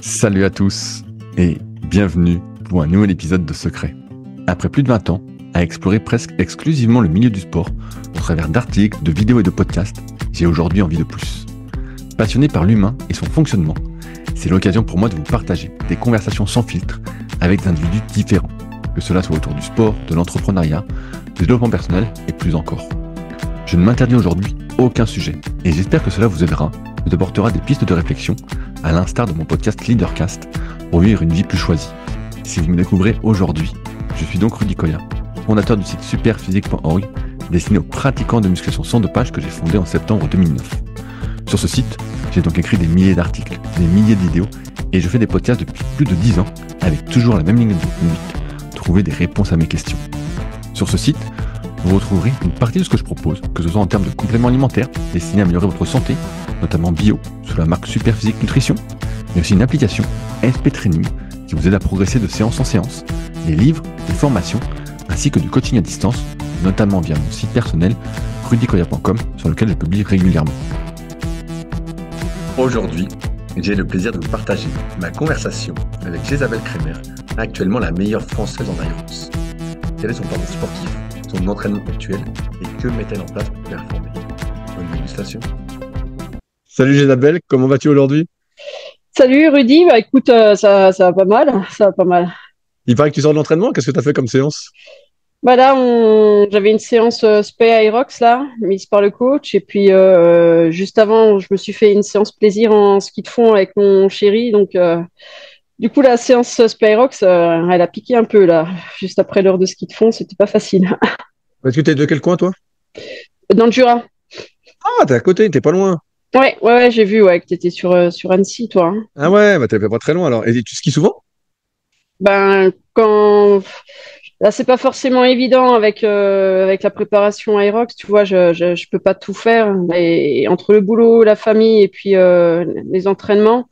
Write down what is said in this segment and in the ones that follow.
Salut à tous et bienvenue pour un nouvel épisode de Secret. Après plus de 20 ans à explorer presque exclusivement le milieu du sport au travers d'articles, de vidéos et de podcasts, j'ai aujourd'hui envie de plus. Passionné par l'humain et son fonctionnement, c'est l'occasion pour moi de vous partager des conversations sans filtre avec des individus différents, que cela soit autour du sport, de l'entrepreneuriat, du développement personnel et plus encore. Je ne m'interdis aujourd'hui aucun sujet et j'espère que cela vous aidera, vous apportera des pistes de réflexion à l'instar de mon podcast Leadercast pour vivre une vie plus choisie. Si vous me découvrez aujourd'hui, je suis donc Rudy Koya, fondateur du site superphysique.org destiné aux pratiquants de musculation sans dopage que j'ai fondé en septembre 2009. Sur ce site, j'ai donc écrit des milliers d'articles, des milliers de vidéos et je fais des podcasts depuis plus de 10 ans avec toujours la même ligne de conduite, trouver des réponses à mes questions. Sur ce site, vous retrouverez une partie de ce que je propose, que ce soit en termes de compléments alimentaires destinés à améliorer votre santé, notamment bio, sous la marque Superphysique Nutrition, mais aussi une application SP Training qui vous aide à progresser de séance en séance, des livres, des formations, ainsi que du coaching à distance, notamment via mon site personnel rudykoya.com sur lequel je publie régulièrement. Aujourd'hui, j'ai le plaisir de vous partager ma conversation avec Jésabelle Kremer, actuellement la meilleure française en aérox. Quel est son parcours sportif, son entraînement actuel et que met-elle en place pour performer? Bonne dégustation. Salut Jésabelle, comment vas-tu aujourd'hui? Salut Rudy, bah écoute, ça va pas mal, ça va pas mal. Il paraît que tu sors de l'entraînement, qu'est-ce que tu as fait comme séance? Bah là, j'avais une séance Spay Aerox là, mise par le coach, et puis juste avant, je me suis fait une séance plaisir en ski de fond avec mon chéri, donc du coup la séance Spay Aerox, elle a piqué un peu là, juste après l'heure de ski de fond, c'était pas facile. Est-ce que tu es de quel coin toi? Dans le Jura. Ah, t'es à côté, t'es pas loin. Ouais, j'ai vu ouais, que t'étais sur Annecy, toi, hein. Ah ouais, bah t'es pas très loin alors. Et tu skis souvent? Ben quand là, c'est pas forcément évident avec la préparation Aerox, tu vois, je peux pas tout faire. Et entre le boulot, la famille et puis les entraînements,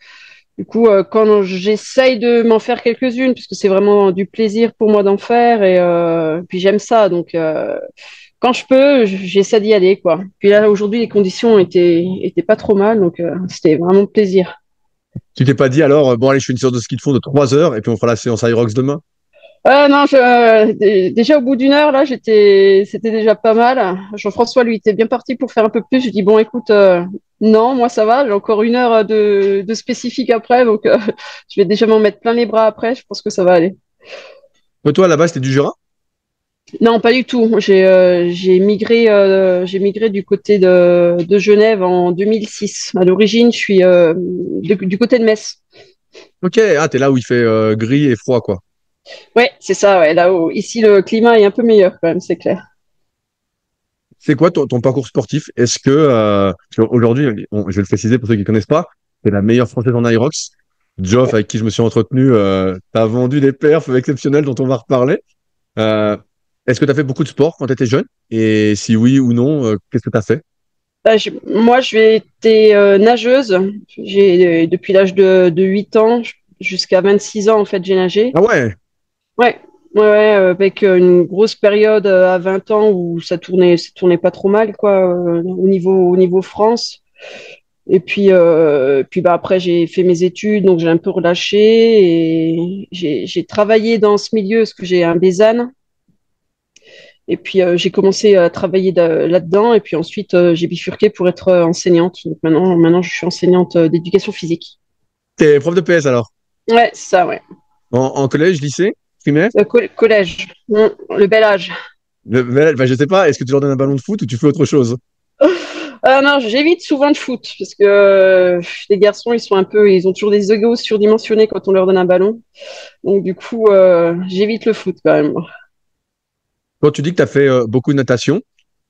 du coup, quand j'essaye de m'en faire quelques-unes, parce que c'est vraiment du plaisir pour moi d'en faire, et puis j'aime ça, donc quand je peux, j'essaie d'y aller, quoi. Puis là, aujourd'hui, les conditions étaient pas trop mal, donc c'était vraiment plaisir. Tu t'es pas dit alors, bon allez, je fais une séance de ski de fond de 3 heures et puis on fera la séance Aerox demain? Non, déjà au bout d'une heure, là, c'était déjà pas mal. Jean-François, lui, était bien parti pour faire un peu plus. Je dis, bon, écoute, non, moi, ça va. J'ai encore une heure de spécifique après, donc je vais déjà m'en mettre plein les bras après. Je pense que ça va aller. Toi là-bas, c'était du Jura? Non, pas du tout. J'ai migré du côté de Genève en 2006. À l'origine, je suis du côté de Metz. Ok, ah t'es là où il fait gris et froid quoi. Ouais, c'est ça. Ouais, là-haut. Ici, le climat est un peu meilleur quand même, c'est clair. C'est quoi ton parcours sportif? Est-ce que, parce qu'aujourd'hui, je vais le préciser pour ceux qui connaissent pas, c'est la meilleure française en Aerox. Geoff, avec qui je me suis entretenu, t'as vendu des perfs exceptionnels dont on va reparler. Euh, Est-ce que tu as fait beaucoup de sport quand tu étais jeune? Et si oui ou non, qu'est-ce que tu as fait? Moi, j'ai été nageuse. Depuis l'âge de 8 ans jusqu'à 26 ans, en fait, j'ai nagé. Ah ouais, Ouais, ouais, avec une grosse période à 20 ans où ça tournait pas trop mal, quoi, au niveau France. Et puis bah, après, j'ai fait mes études, donc j'ai un peu relâché et j'ai travaillé dans ce milieu parce que j'ai un BESAN. Et puis j'ai commencé à travailler là-dedans et puis ensuite j'ai bifurqué pour être enseignante. Donc maintenant je suis enseignante d'éducation physique. t'es prof de PS alors? Ouais, c'est ça, ouais. En collège, lycée, primaire? Collège, le bel âge. Bah, je sais pas, est-ce que tu leur donnes un ballon de foot ou tu fais autre chose? Non, j'évite souvent le foot parce que les garçons ils ont toujours des égos surdimensionnés quand on leur donne un ballon. Donc du coup j'évite le foot quand même. Quand tu dis que tu as fait beaucoup de natation,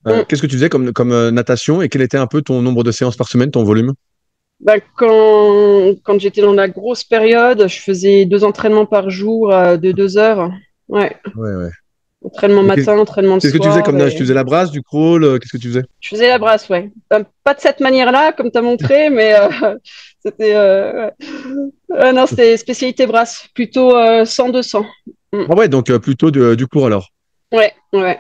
Mm. qu'est-ce que tu faisais comme natation et quel était un peu ton nombre de séances par semaine, ton volume? Bah, quand j'étais dans la grosse période, je faisais 2 entraînements par jour de 2 heures. Ouais, Ouais, ouais. entraînement Et matin, entraînement le qu'est-ce que tu faisais soir. comme nage? Tu faisais la brasse, du crawl, qu'est-ce que tu faisais? Je faisais la brasse, ouais. Pas de cette manière-là, comme tu as montré, mais c'était ouais. Non, c'était spécialité brasse, plutôt 100-200. Mm. Ah ouais, donc plutôt du cours alors. Ouais, ouais.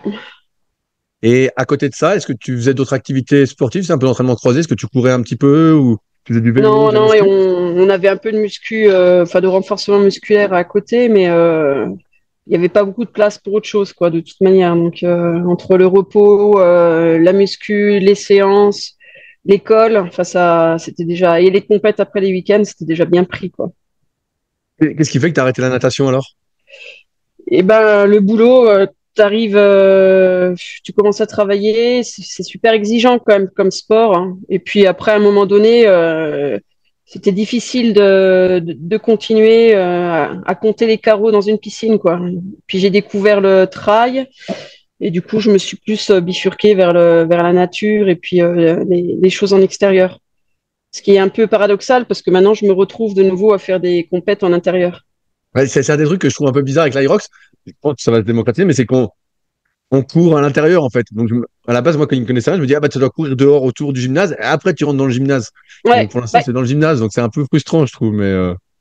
Et à côté de ça, est-ce que tu faisais d'autres activités sportives? C'est un peu d'entraînement croisé, est-ce que tu courais un petit peu ou... Tu faisais du vélo, Non, de la non, et muscu? on avait un peu de muscu, enfin de renforcement musculaire à côté, mais il n'y avait pas beaucoup de place pour autre chose, quoi, de toute manière. Donc, entre le repos, la muscu, les séances, l'école, enfin, ça, c'était déjà. Et les compètes après les week-ends, c'était déjà bien pris, quoi. Qu'est-ce qui fait que tu as arrêté la natation alors? Et ben, le boulot, t'arrives, tu commences à travailler, c'est super exigeant quand même comme sport, hein. Et puis après, à un moment donné, c'était difficile de continuer à compter les carreaux dans une piscine, quoi. Puis j'ai découvert le trail. Et du coup, je me suis plus bifurquée vers la nature et puis les choses en extérieur. Ce qui est un peu paradoxal parce que maintenant, je me retrouve de nouveau à faire des compètes en intérieur. Ouais, c'est un des trucs que je trouve un peu bizarre avec l'Irox. Je pense que ça va se démocratiser, mais c'est qu'on court à l'intérieur en fait. Donc à la base, moi, quand il me connaissait rien, je me dis, ah bah tu dois courir dehors autour du gymnase, et après tu rentres dans le gymnase. Donc Ouais, pour l'instant, ouais. c'est dans le gymnase, donc c'est un peu frustrant, je trouve. Mais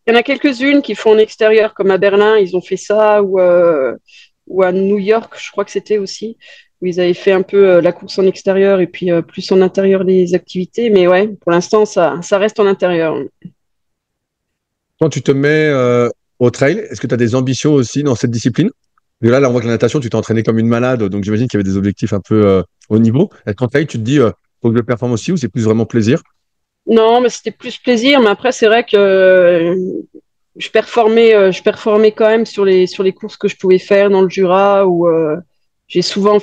Il y en a quelques-unes qui font en extérieur, comme à Berlin, ils ont fait ça, ou à New York, je crois que c'était aussi, où ils avaient fait un peu la course en extérieur et puis plus en intérieur les activités. Mais ouais, pour l'instant, ça reste en intérieur. quand tu te mets au trail, est-ce que tu as des ambitions aussi dans cette discipline? Parce que là, on voit que la natation, tu t'es entraîné comme une malade, donc j'imagine qu'il y avait des objectifs un peu haut niveau. Est-ce qu'en trail, tu te dis, faut que je performe aussi, ou c'est plus vraiment plaisir? Non, mais c'était plus plaisir. Mais après, c'est vrai que je performais quand même sur les courses que je pouvais faire dans le Jura où j'ai souvent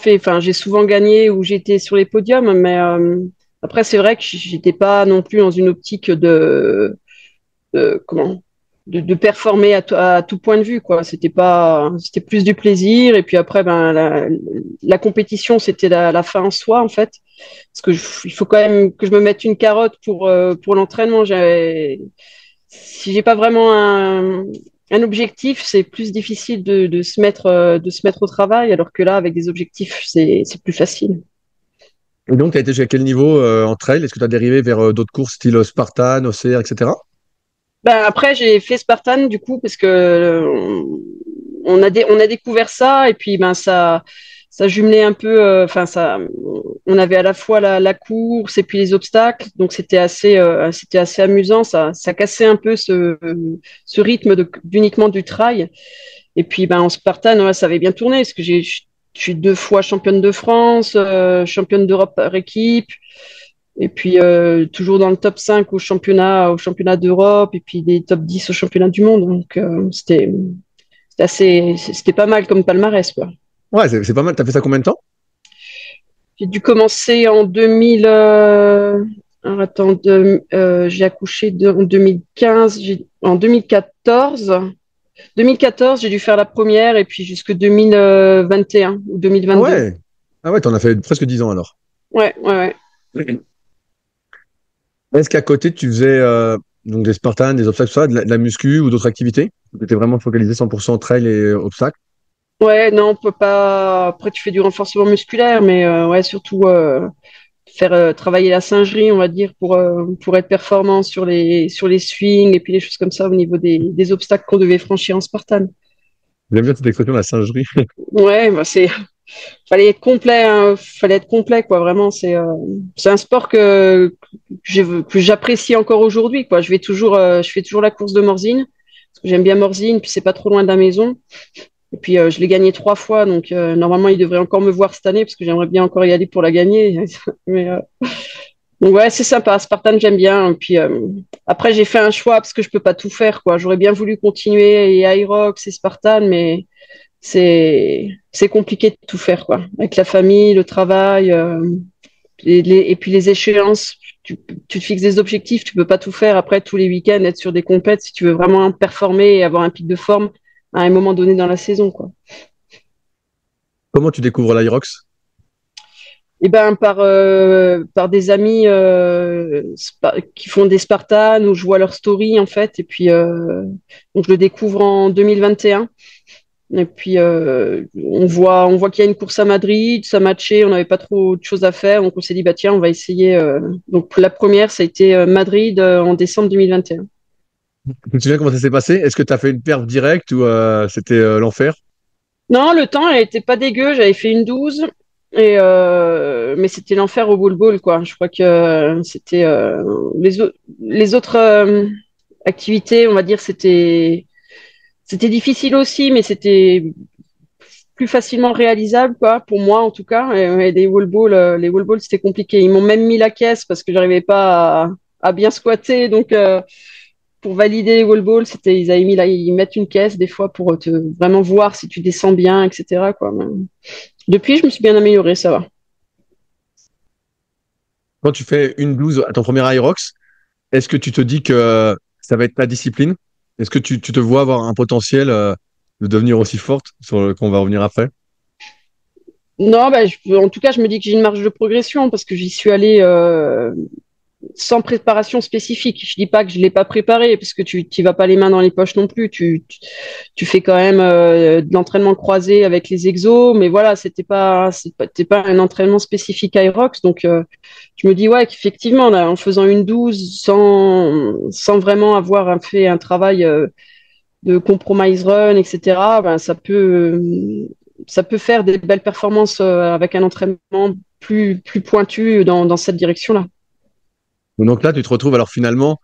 gagné ou j'étais sur les podiums. Mais après, c'est vrai que j'étais pas non plus dans une optique comment, de performer à tout point de vue, quoi. C'était plus du plaisir. Et puis après, ben, la compétition, c'était la fin en soi, en fait. Parce que il faut quand même que je me mette une carotte pour l'entraînement. Si j'ai pas vraiment un objectif, c'est plus difficile de se mettre au travail, alors que là, avec des objectifs, c'est plus facile. Et donc, tu as été jusqu'à quel niveau en trail? Est-ce que tu as dérivé vers d'autres courses style Spartan, OCR, etc.? Ben, après, j'ai fait Spartan, du coup, parce que on a découvert ça, et puis ben, ça jumelait un peu, on avait à la fois la course et puis les obstacles, donc c'était assez amusant, ça cassait un peu ce rythme d'uniquement du trail. Et puis, ben, en Spartan, ouais, ça avait bien tourné, parce que je suis deux fois championne de France, championne d'Europe par équipe, et puis toujours dans le top 5 au championnat d'Europe, et puis des top 10 au championnat du monde. Donc, c'était pas mal comme palmarès, quoi. Ouais, c'est pas mal. Tu as fait ça combien de temps? J'ai dû commencer en 2000. Alors, attends, j'ai accouché en 2015. En 2014. 2014, j'ai dû faire la première et puis jusque 2021 ou Ah 2022. ouais. Ah ouais, t'en as fait presque 10 ans alors. Ouais, ouais, ouais. Est-ce qu'à côté, tu faisais donc des Spartans, des obstacles, tout ça, de la muscu ou d'autres activités? Tu étais vraiment focalisé 100% trail et obstacles? Ouais, non, on peut pas. Après, tu fais du renforcement musculaire, mais ouais, surtout faire travailler la singerie, on va dire, pour être performant sur les swings et puis les choses comme ça au niveau des obstacles qu'on devait franchir en Spartan. J'aime bien cette expression, la singerie. Ouais, bah, fallait être complet, hein, fallait être complet, quoi. Vraiment, c'est un sport que j'apprécie encore aujourd'hui, quoi. Je fais toujours la course de Morzine parce que j'aime bien Morzine, puis c'est pas trop loin de la maison. Et puis je l'ai gagné trois fois, donc normalement il devrait encore me voir cette année parce que j'aimerais bien encore y aller pour la gagner. Mais donc ouais, c'est sympa. Spartan, j'aime bien. Et puis après, j'ai fait un choix parce que je peux pas tout faire, quoi. J'aurais bien voulu continuer et Aerox et Spartan, mais c'est compliqué de tout faire, quoi. Avec la famille, le travail, et puis les échéances. Tu te fixes des objectifs, tu peux pas tout faire. Après, tous les week-ends, être sur des compètes, si tu veux vraiment performer et avoir un pic de forme à un moment donné dans la saison, quoi. Comment tu découvres l'Irox? Et ben par des amis qui font des Spartans où je vois leur story en fait et puis donc je le découvre en 2021 et puis on voit qu'il y a une course à Madrid, ça matchait, on n'avait pas trop de choses à faire donc on s'est dit bah tiens on va essayer donc la première ça a été Madrid en décembre 2021. Tu te souviens comment ça s'est passé? Est-ce que tu as fait une perf directe ou c'était l'enfer? Non, le temps elle était pas dégueu, j'avais fait une 12. Mais c'était l'enfer au boule-boule, quoi. Je crois que c'était les autres activités, on va dire, c'était difficile aussi, mais c'était plus facilement réalisable, quoi, pour moi en tout cas. Et les wall balls, c'était compliqué. Ils m'ont même mis la caisse parce que j'arrivais pas à bien squatter. Donc, pour valider les wall balls, ils avaient mis là, ils mettent une caisse des fois pour te vraiment voir si tu descends bien, etc., quoi. Mais depuis, je me suis bien améliorée, ça va. Quand tu fais une blouse à ton premier Aerox, est-ce que tu te dis que ça va être ta discipline? Est-ce que tu te vois avoir un potentiel de devenir aussi forte qu'on va revenir après? Non, bah, en tout cas, je me dis que j'ai une marge de progression parce que j'y suis allée sans préparation spécifique. Je dis pas que je l'ai pas préparé parce que tu vas pas les mains dans les poches non plus. Tu fais quand même de l'entraînement croisé avec les exos, mais voilà, c'était pas un entraînement spécifique Aerox. Donc, je me dis ouais qu'effectivement, là, en faisant une 12 sans vraiment avoir fait un travail de compromise run, etc., ben, ça peut faire des belles performances avec un entraînement plus pointu dans cette direction-là. Donc là, tu te retrouves alors finalement,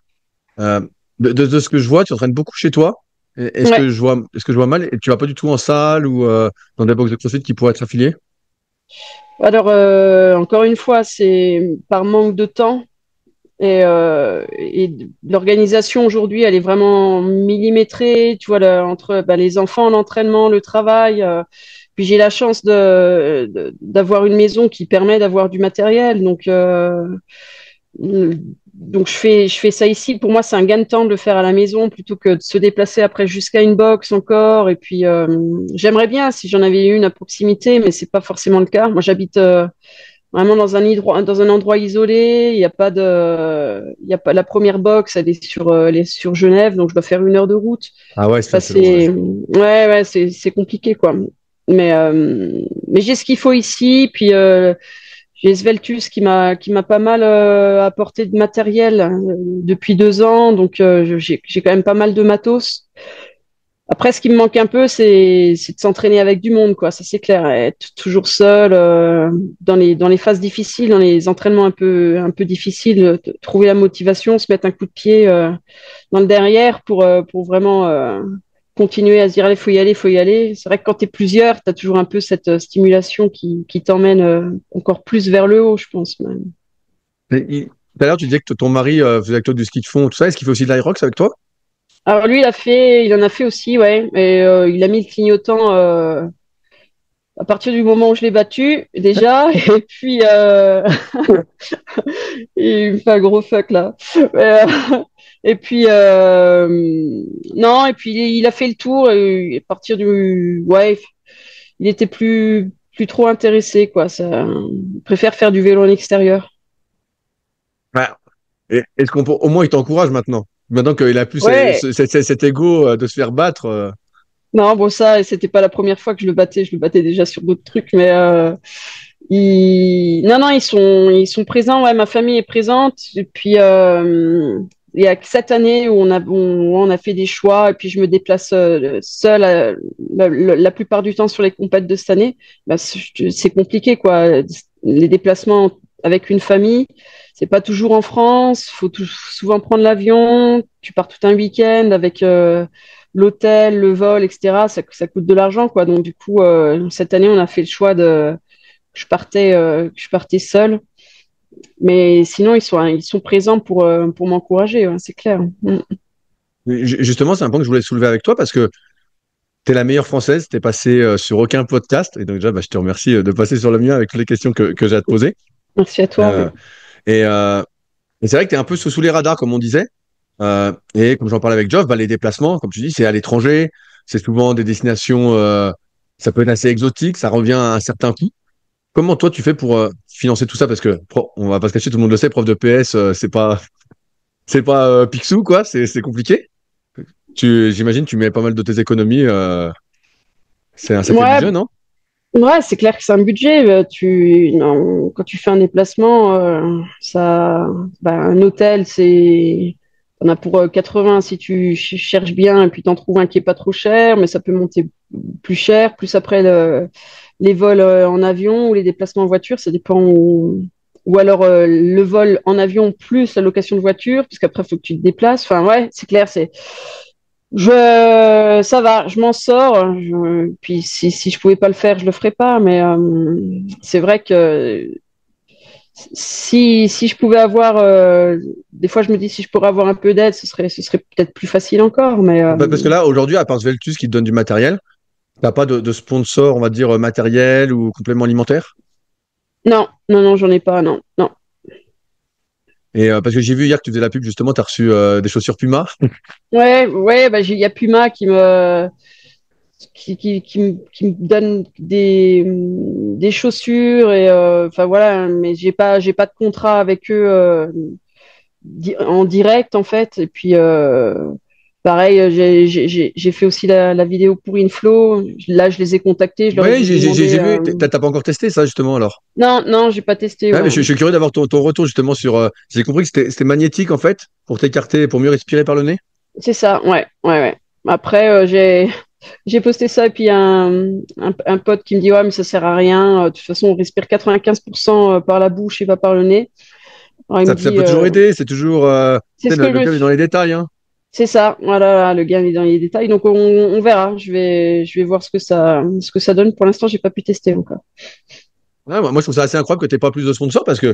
euh, de ce que je vois, tu entraînes beaucoup chez toi. Ouais. Est-ce que je vois mal? Et tu vas pas du tout en salle ou dans des box de CrossFit qui pourraient être affiliés? Alors, encore une fois, c'est par manque de temps et l'organisation aujourd'hui, elle est vraiment millimétrée. Tu vois, là, entre bah, les enfants, l'entraînement, le travail. Puis j'ai la chance d'avoir une maison qui permet d'avoir du matériel. Donc je fais ça ici. Pour moi, c'est un gain de temps de le faire à la maison plutôt que de se déplacer après jusqu'à une box encore. Et puis j'aimerais bien si j'en avais une à proximité, mais c'est pas forcément le cas. Moi, j'habite vraiment dans un endroit isolé. Il y a pas la première box, elle est sur Genève, donc je dois faire 1 heure de route. Ah ouais, Enfin, c'est loin. Ouais. c'est compliqué quoi. Mais j'ai ce qu'il faut ici. Puis j'ai Sveltus qui m'a pas mal apporté de matériel depuis 2 ans, donc j'ai quand même pas mal de matos. Après, ce qui me manque un peu, c'est de s'entraîner avec du monde, quoi. Ça, c'est clair. Être toujours seul dans les phases difficiles, dans les entraînements un peu difficiles, trouver la motivation, se mettre un coup de pied dans le derrière pour vraiment continuer à se dire, allez, faut y aller, faut y aller. C'est vrai que quand tu es plusieurs, tu as toujours un peu cette stimulation qui t'emmène encore plus vers le haut, je pense. Même. Tout à l'heure, tu disais que ton mari faisait avec toi du ski de fond, tout ça. Est-ce qu'il fait aussi de l'Aerox avec toi? Alors lui, il en a fait aussi, ouais. Et il a mis le clignotant à partir du moment où je l'ai battu, déjà. Et puis, il me fait un gros fuck là. Euh, et puis, non, et puis il a fait le tour. Et à partir du, ouais, il était plus trop intéressé, quoi. Ça, il préfère faire du vélo en extérieur. Ouais. Est-ce au moins il t'encourage maintenant? Maintenant qu'il a plus Ouais, cet ego de se faire battre. non, bon, ça, c'était pas la première fois que je le battais déjà sur d'autres trucs, mais non, non, ils sont présents, ouais, ma famille est présente, et puis il y a que cette année où on a fait des choix, et puis je me déplace seule la plupart du temps sur les compètes de cette année. Bah, c'est compliqué, quoi. Les déplacements avec une famille, c'est pas toujours en France, souvent prendre l'avion, tu pars tout un week-end avec l'hôtel, le vol, etc. Ça coûte de l'argent, quoi. Donc, du coup, cette année, on a fait le choix que je partais seule. Mais sinon, ils sont présents pour m'encourager, ouais, c'est clair. Mm. Justement, c'est un point que je voulais soulever avec toi parce que tu es la meilleure française, tu es passée sur aucun podcast. Et donc, déjà, bah, je te remercie de passer sur le mien avec toutes les questions que j'ai à te poser. Merci à toi. Euh, et euh, et c'est vrai que tu es un peu sous les radars, comme on disait. Et comme j'en parlais avec Geoff, bah, les déplacements, comme tu dis, c'est à l'étranger. C'est souvent des destinations, ça peut être assez exotique, ça revient à un certain coût. Comment toi tu fais pour financer tout ça? Parce que on va pas se cacher, tout le monde le sait, prof de PS, c'est pas Picsou, quoi, c'est compliqué. J'imagine, tu mets pas mal de tes économies. C'est un sacré Ouais, budget, non? ouais, c'est clair que c'est un budget. Non, quand tu fais un déplacement, bah, un hôtel, on a pour 80 si tu cherches bien, et puis t'en trouves un qui est pas trop cher, mais ça peut monter plus cher. Plus après les vols en avion ou les déplacements en voiture, ça dépend ou alors le vol en avion plus la location de voiture, parce qu'après, il faut que tu te déplaces. Enfin, ouais, c'est clair, ça va, je m'en sors. Puis si je pouvais pas le faire, je le ferais pas. Mais c'est vrai que si je pouvais avoir, des fois je me dis si je pourrais avoir un peu d'aide, ce serait peut-être plus facile encore. Mais Parce que là, aujourd'hui, à part Sveltus qui te donne du matériel, t'as pas de sponsor, on va dire, matériel ou complément alimentaire? non, non, non, j'en ai pas, non, non. Et parce que j'ai vu hier que tu faisais la pub, justement, tu as reçu des chaussures Puma. Ouais, ouais, bah, il y a Puma qui me donne des chaussures et enfin voilà, mais j'ai pas de contrat avec eux en direct en fait. Et puis pareil, j'ai fait aussi la vidéo pour Inflow. Là, je les ai contactés, je leur ai Oui, dit de j'ai demander. vu. T'as pas encore testé ça, justement, alors? Non, non, j'ai pas testé. Ouais, mais Ouais. je suis curieux d'avoir ton retour, justement, sur. J'ai compris que c'était magnétique, en fait, pour t'écarter, pour mieux respirer par le nez. C'est ça, ouais, ouais, ouais. Après, j'ai posté ça et puis un pote qui me dit ouais mais ça sert à rien. De toute façon, on respire 95% par la bouche et pas par le nez. Alors il me Ça dit peut toujours aider, c'est toujours. c'est Tu sais, ce que je le me diable est dans suis. les détails, hein. C'est ça, voilà, le gain est dans les détails. Donc on verra. Je vais voir ce que ça donne. Pour l'instant, j'ai pas pu tester encore. Ouais, moi, je trouve ça assez incroyable que tu pas plus de sponsors parce que,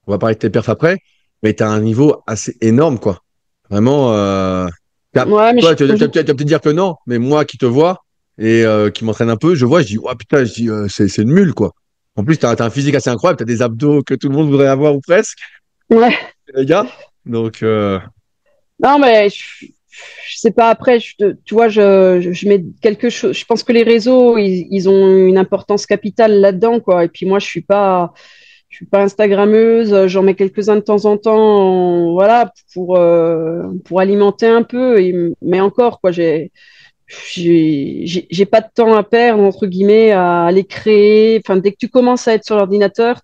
on va parler de tes perfs après, mais tu as un niveau assez énorme, quoi. Vraiment, Ouais, mais toi, tu vas peut-être dire que non, mais moi qui te vois et qui m'entraîne un peu, je vois, je dis, oh putain, je dis, c'est une mule, quoi. En plus, tu as un physique assez incroyable, tu as des abdos que tout le monde voudrait avoir ou presque, ouais. les gars. Donc, Non, mais je sais pas. Après, tu vois, je mets quelque chose. Je pense que les réseaux, ils ont une importance capitale là-dedans, quoi. Et puis moi, je suis pas Instagrammeuse. J'en mets quelques-uns de temps en temps, voilà, pour alimenter un peu. Mais encore, quoi, j'ai pas de temps à perdre, entre guillemets, à les créer. Enfin, dès que tu commences à être sur l'ordinateur,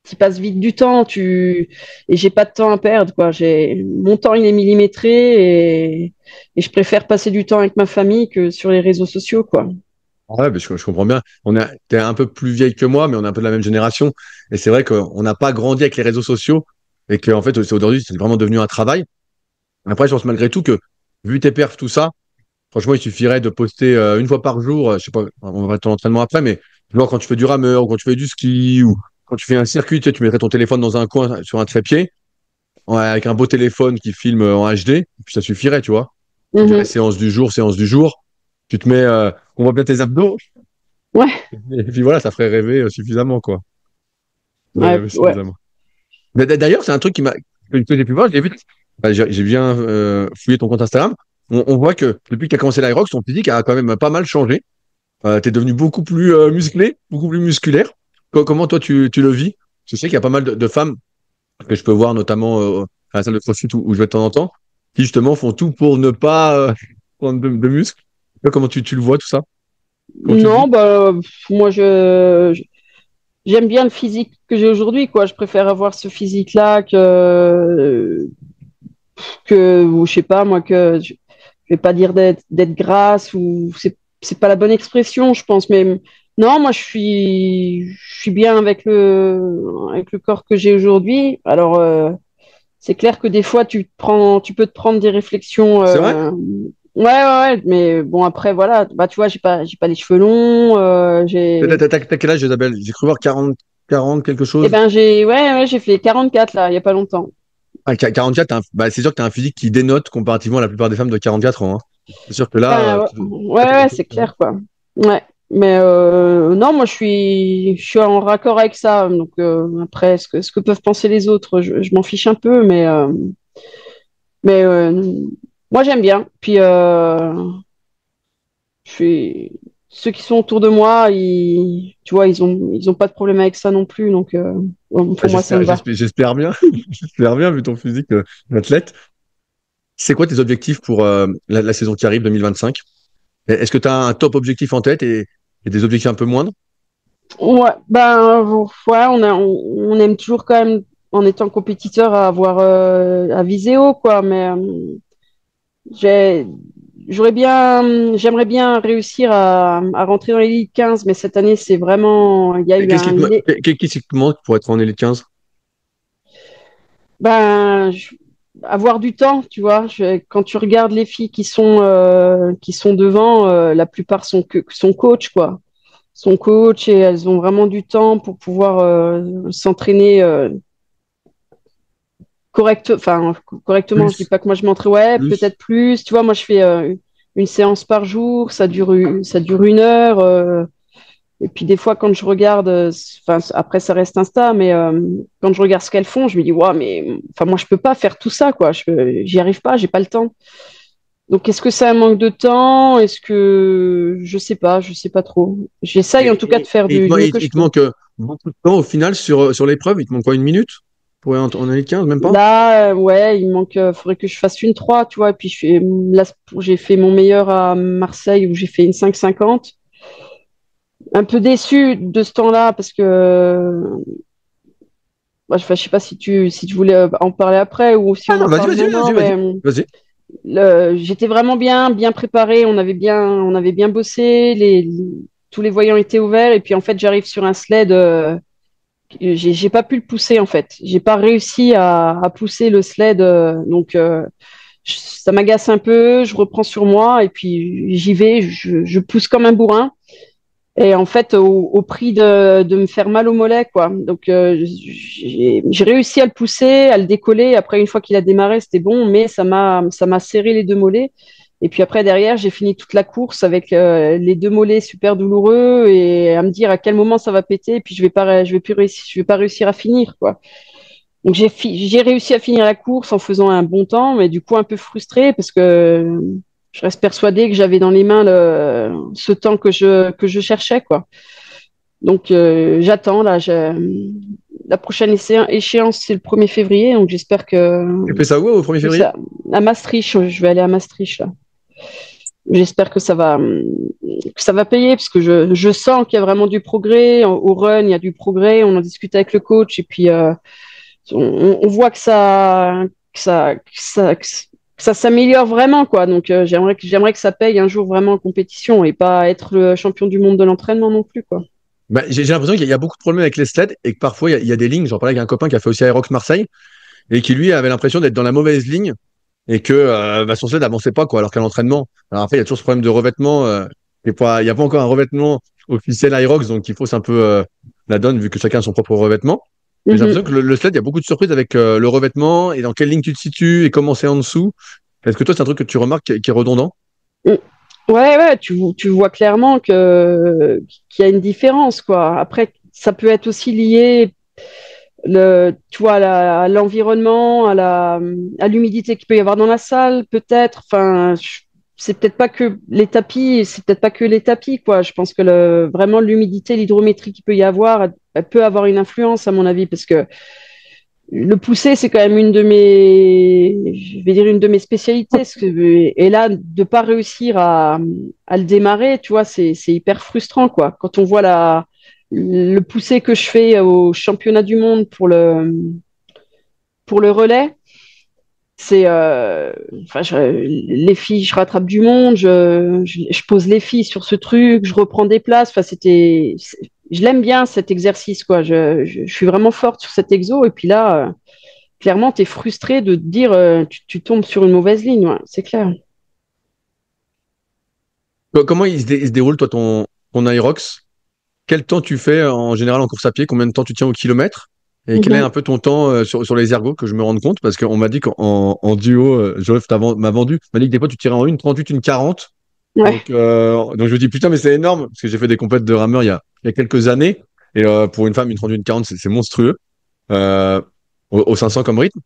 tu passes vite du temps, et j'ai pas de temps à perdre, quoi. Mon temps, il est millimétré et je préfère passer du temps avec ma famille que sur les réseaux sociaux, quoi. ouais, mais je comprends bien. T'es un peu plus vieille que moi, mais on est un peu de la même génération. Et c'est vrai qu'on n'a pas grandi avec les réseaux sociaux et qu'en fait, aujourd'hui, c'est vraiment devenu un travail. Après, je pense malgré tout que, vu tes perfs, tout ça, franchement, il suffirait de poster une fois par jour, je sais pas, on va ton entraînement après, mais genre quand tu fais du rameur ou quand tu fais du ski ou quand tu fais un circuit, tu sais, tu mettrais ton téléphone dans un coin sur un trépied, ouais, avec un beau téléphone qui filme en HD, et puis ça suffirait, tu vois. Tu dirais Mhm. séance du jour, séance du jour. Tu te mets, on voit bien tes abdos, Ouais, et puis voilà, ça ferait rêver suffisamment, quoi. Ça ferait ouais, rêver ouais. suffisamment. Mais d'ailleurs, c'est un truc que j'ai pu voir, j'ai vu, bah, j'ai bien fouillé ton compte Instagram. On voit que depuis que tu as commencé l'Aerox, ton physique a quand même pas mal changé. Tu es devenu beaucoup plus musclé, beaucoup plus musculaire. Comment toi tu le vis? Je sais qu'il y a pas mal de femmes que je peux voir, notamment à la salle de CrossFit où je vais de temps en temps, qui justement font tout pour ne pas prendre de muscles. Toi, comment tu le vois tout ça? Comment tu le vis? Non, bah, moi, j'aime bien le physique que j'ai aujourd'hui, quoi. Je préfère avoir ce physique-là ou je sais pas, moi, je vais pas dire d'être grasse ou c'est pas la bonne expression, je pense, mais non, moi, je suis bien avec le corps que j'ai aujourd'hui. Alors, c'est clair que des fois, tu peux te prendre des réflexions. C'est vrai? Ouais, ouais, ouais, mais bon, après, voilà, bah, tu vois, j'ai pas les cheveux longs, T'as quel âge, Isabelle? J'ai cru voir 40 quelque eh chose. ben, ouais, ouais, j'ai fait 44 là, il y a pas longtemps. Ah, 44, bah, c'est sûr que tu as un physique qui dénote comparativement à la plupart des femmes de 44 ans, hein. C'est sûr que là, Ben, ouais, ouais, t'as ouais, quelque chose, c'est hein. clair, quoi. Ouais. Mais non, moi, je suis en raccord avec ça. Donc, après, ce que peuvent penser les autres, je m'en fiche un peu, mais moi, j'aime bien. Puis, je suis... ceux qui sont autour de moi, tu vois, ils ont pas de problème avec ça non plus. Donc, bon, Bah, pour moi, ça me va. j'espère bien. J'espère bien, vu ton physique d'athlète. C'est quoi tes objectifs pour la saison qui arrive, 2025? Est-ce que tu as un top objectif en tête et des objectifs un peu moindres? Ouais, ben, ouais, on aime toujours quand même, en étant compétiteur, à avoir à viser haut, quoi. Mais j'ai j'aimerais bien réussir à rentrer dans l'élite 15, mais cette année, c'est vraiment, il y a eu Qu'est-ce qui te manque pour être en élite 15? ben, avoir du temps, tu vois. Quand tu regardes les filles qui sont devant, la plupart sont coach, quoi. Sont coach et elles ont vraiment du temps pour pouvoir s'entraîner correctement. Je dis Plus. pas que moi je m'entraîne, ouais, Plus. peut-être plus. Tu vois, moi je fais une séance par jour, ça dure 1 heure. Et puis des fois, quand je regarde, après ça reste Insta, mais quand je regarde ce qu'elles font, je me dis, ouais, mais enfin, moi je peux pas faire tout ça, quoi. J'y arrive pas, j'ai pas le temps. Donc, est-ce que c'est un manque de temps? Est-ce que je sais pas trop. J'essaye en tout cas de faire du mieux que je Il te peux. manque beaucoup de temps au final sur l'épreuve. Il te manque quoi, 1 minute pour être en élite 15, même pas? Là, ouais, il manque, faudrait que je fasse une 3, tu vois. Et puis là, j'ai fait mon meilleur à Marseille où j'ai fait une 5,50. Un peu déçu de ce temps-là parce que je sais pas si tu voulais en parler après ou si Ah on non, en parle maintenant, mais vas-y. j'étais vraiment bien préparée. On avait bien bossé. Tous les voyants étaient ouverts. Et puis en fait, j'arrive sur un sled. J'ai pas pu le pousser en fait. J'ai pas réussi à pousser le sled. Donc ça m'agace un peu. Je reprends sur moi et puis j'y vais. Je pousse comme un bourrin. Et en fait, au prix de me faire mal au mollet, quoi. Donc, j'ai réussi à le pousser, à le décoller. Après, une fois qu'il a démarré, c'était bon, mais ça m'a serré les deux mollets. Et puis après, derrière, j'ai fini toute la course avec les deux mollets super douloureux et à me dire à quel moment ça va péter. Et puis, je vais pas réussir à finir, quoi. Donc, j'ai réussi à finir la course en faisant un bon temps, mais du coup, un peu frustrée parce que je reste persuadée que j'avais dans les mains ce temps que je cherchais, quoi. Donc, j'attends, là. La prochaine échéance, c'est le 1er février. Donc, j'espère Tu fais ça où au 1er février? à Maastricht, je vais aller à Maastricht, là. J'espère que ça va payer parce que je sens qu'il y a vraiment du progrès. Au run, il y a du progrès. On en discute avec le coach et puis on voit que ça s'améliore vraiment, quoi. Donc, j'aimerais que ça paye un jour vraiment en compétition et pas être le champion du monde de l'entraînement non plus, quoi. Bah, j'ai l'impression qu'il y a beaucoup de problèmes avec les sleds et que parfois il y a des lignes. J'en parlais avec un copain qui a fait aussi Aerox Marseille et qui lui avait l'impression d'être dans la mauvaise ligne et que son sled n'avançait pas, quoi, alors qu'à l'entraînement. Alors après, il y a toujours ce problème de revêtement. Il n'y a pas encore un revêtement officiel Aerox, donc il fausse un peu la donne vu que chacun a son propre revêtement. Mais j'ai Mhm. l'impression que le sled, il y a beaucoup de surprises avec le revêtement et dans quelle ligne tu te situes et comment c'est en dessous. Est-ce que toi, c'est un truc que tu remarques qui est redondant? Mm. Ouais, tu vois clairement qu'il y a une différence, quoi. Après, ça peut être aussi lié, tu vois, à l'environnement, à l'humidité qu'il peut y avoir dans la salle, peut-être. Enfin, c'est peut-être pas que les tapis, c'est peut-être pas que les tapis, quoi. Je pense que vraiment l'humidité, l'hydrométrie qu'il peut y avoir, elle peut avoir une influence, à mon avis, parce que le pousser, c'est quand même je vais dire une de mes spécialités. Et là, de pas réussir à le démarrer, tu vois, c'est hyper frustrant, quoi. Quand on voit le pousser que je fais au championnat du monde pour le relais, c'est, les filles, je rattrape du monde, je pose les filles sur ce truc, je reprends des places. Enfin, je l'aime bien cet exercice, quoi. Je suis vraiment forte sur cet exo. Et puis là, clairement, tu es frustré de te dire tu tombes sur une mauvaise ligne, ouais, c'est clair. Comment il se déroule, toi, ton Aerox? Quel temps tu fais en général en course à pied? Combien de temps tu tiens au kilomètre? Et quel est Mhm. un peu ton temps sur les ergos que je me rende compte? Parce qu'on m'a dit qu'en duo, Joseph m'a vendu, m'a dit que des fois tu tirais en 1,38, 1,40. Ouais. Donc je me dis putain, mais c'est énorme parce que j'ai fait des compètes de rameur il y a quelques années. Et pour une femme, 1,38, 1,40, c'est monstrueux euh, au 500 comme rythme.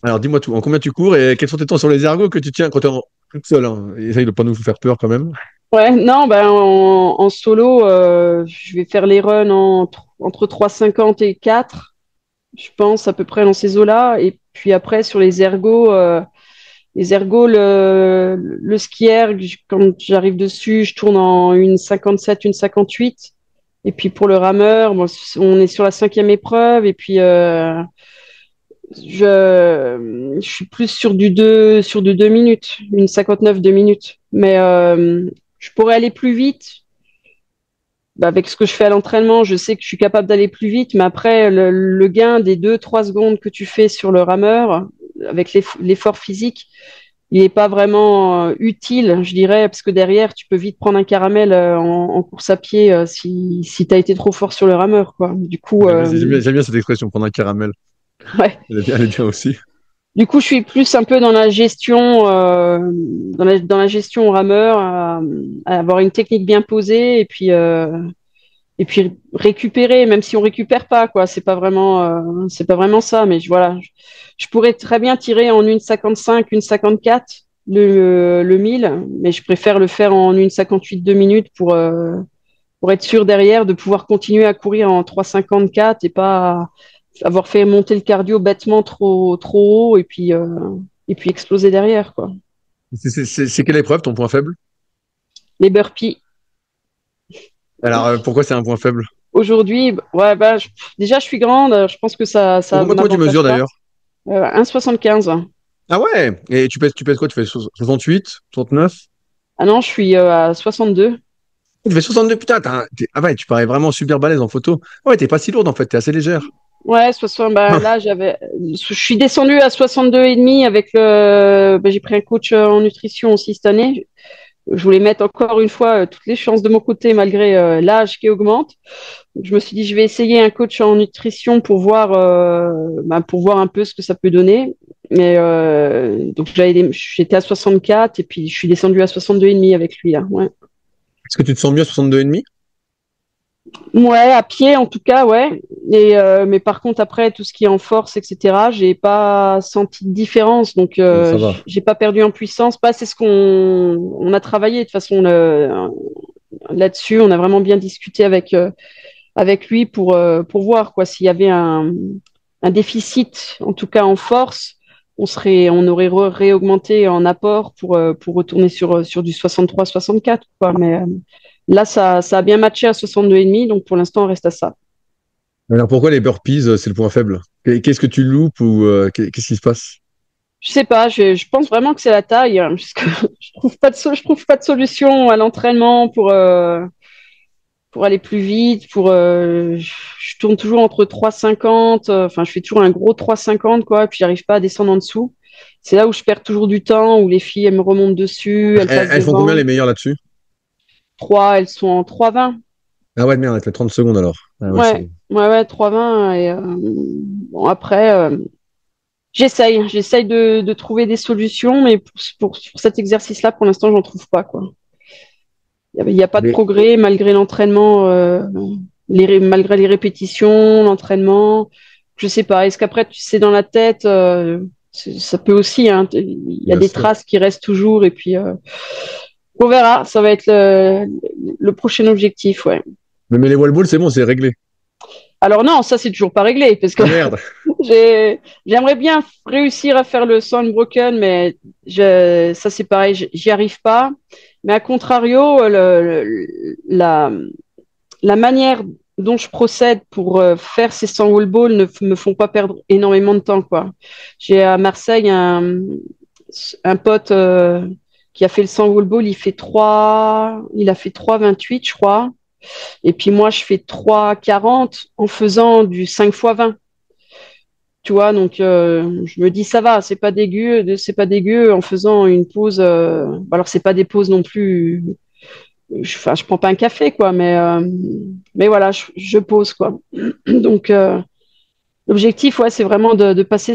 Alors dis-moi tout, en combien tu cours et quels sont tes temps sur les ergos que tu tiens quand tu es toute seule, hein? Essaye de pas nous faire peur quand même. Ouais, non, ben en solo, je vais faire les runs entre 3,50 et 4, je pense, à peu près dans ces eaux-là. Et puis après, sur les ergots, le ski erg, quand j'arrive dessus, je tourne en 1,57, 1,58. Et puis pour le rameur, bon, on est sur la 5e épreuve. Et puis Je suis plus sur du 2 minutes, une 59 2 minutes. Mais je pourrais aller plus vite. Bah, avec ce que je fais à l'entraînement, je sais que je suis capable d'aller plus vite, mais après, le gain des 2 3 secondes que tu fais sur le rameur, avec l'effort physique, il n'est pas vraiment utile, je dirais, parce que derrière, tu peux vite prendre un caramel en course à pied si tu as été trop fort sur le rameur, quoi. Du coup, J'aime bien cette expression, prendre un caramel. ouais. Elle est bien aussi. Du coup, je suis plus un peu dans la gestion, dans la gestion au rameur, à avoir une technique bien posée et puis récupérer, même si on récupère pas, quoi. C'est pas vraiment ça. Mais voilà, je pourrais très bien tirer en 1,55, 1,54 le 1000, mais je préfère le faire en 1,58 2 minutes pour être sûr derrière de pouvoir continuer à courir en 3,54 et pas avoir fait monter le cardio bêtement trop haut et puis exploser derrière, quoi. C'est quelle épreuve, ton point faible? Les burpees. Alors, pourquoi c'est un point faible? Aujourd'hui, ouais, bah, déjà, je suis grande. Je pense que ça Comment tu m'avantage mesures pas. d'ailleurs? 1,75. Ah ouais! Et tu pèses quoi? Tu fais 68, 69? Ah non, je suis à 62. Tu fais 62, putain, ah ouais, tu parais vraiment super balèze en photo. Ouais, t'es pas si lourde en fait, t'es assez légère. Ouais, 60, bah, là, je suis descendue à 62 et demi avec bah, j'ai pris un coach en nutrition aussi cette année. Je voulais mettre encore une fois toutes les chances de mon côté malgré l'âge qui augmente. Donc, je me suis dit, je vais essayer un coach en nutrition pour voir un peu ce que ça peut donner. Mais donc j'étais à 64 et puis je suis descendue à 62 et demi avec lui là. Ouais. Est-ce que tu te sens mieux à 62,5? Ouais, à pied en tout cas, ouais. Mais par contre après tout ce qui est en force, etc. J'ai pas senti de différence, donc Bon, ça va. j'ai pas perdu en puissance. Pas, c'est ce qu'on on a travaillé de toute façon là-dessus. On a vraiment bien discuté avec lui pour voir quoi s'il y avait un déficit, en tout cas en force. On aurait réaugmenté en apport pour retourner sur du 63-64, quoi. Mais là, ça a bien matché à 62,5, donc pour l'instant, on reste à ça. Alors pourquoi les burpees, c'est le point faible? Qu'est-ce que tu loupes ou qu'est-ce qui se passe? Je sais pas, je pense vraiment que c'est la taille, hein, parce que je trouve pas de solution à l'entraînement pour aller plus vite, je tourne toujours entre 3,50, enfin, je fais toujours un gros 3,50, quoi, et puis j'arrive pas à descendre en dessous. C'est là où je perds toujours du temps, où les filles, elles me remontent dessus, elles passent Elles font combien devant. les meilleures là-dessus? 3, elles sont en 3,20. Ah ouais, merde, elle fait 30 secondes alors. Ah ouais, Ouais, ouais, 3,20. Et bon, après, j'essaye de trouver des solutions, mais pour cet exercice-là, pour l'instant, j'en trouve pas, quoi. Il y a pas de mais, progrès malgré l'entraînement, malgré les répétitions, l'entraînement. Je sais pas. Est-ce qu'après, tu sais dans la tête, ça peut aussi, hein, il y a bien des sûr. traces qui restent toujours et puis on verra. Ça va être le prochain objectif, ouais. Mais les wall balls, c'est bon, c'est réglé. Alors non, ça c'est toujours pas réglé parce que Ah merde. j'aimerais bien réussir à faire le Soundbroken, mais ça c'est pareil, j'y arrive pas. Mais à contrario, la manière dont je procède pour faire ces 100 wall balls ne me font pas perdre énormément de temps, quoi. J'ai à Marseille un pote qui a fait le 100 wall ball, il a fait 3,28, je crois. Et puis moi, je fais 3,40 en faisant du 5 x 20. Tu vois, donc je me dis ça va, c'est pas dégueu en faisant une pause. Alors c'est pas des pauses non plus. Enfin, je prends pas un café quoi, mais voilà, je pose quoi. Donc l'objectif, ouais, c'est vraiment de casser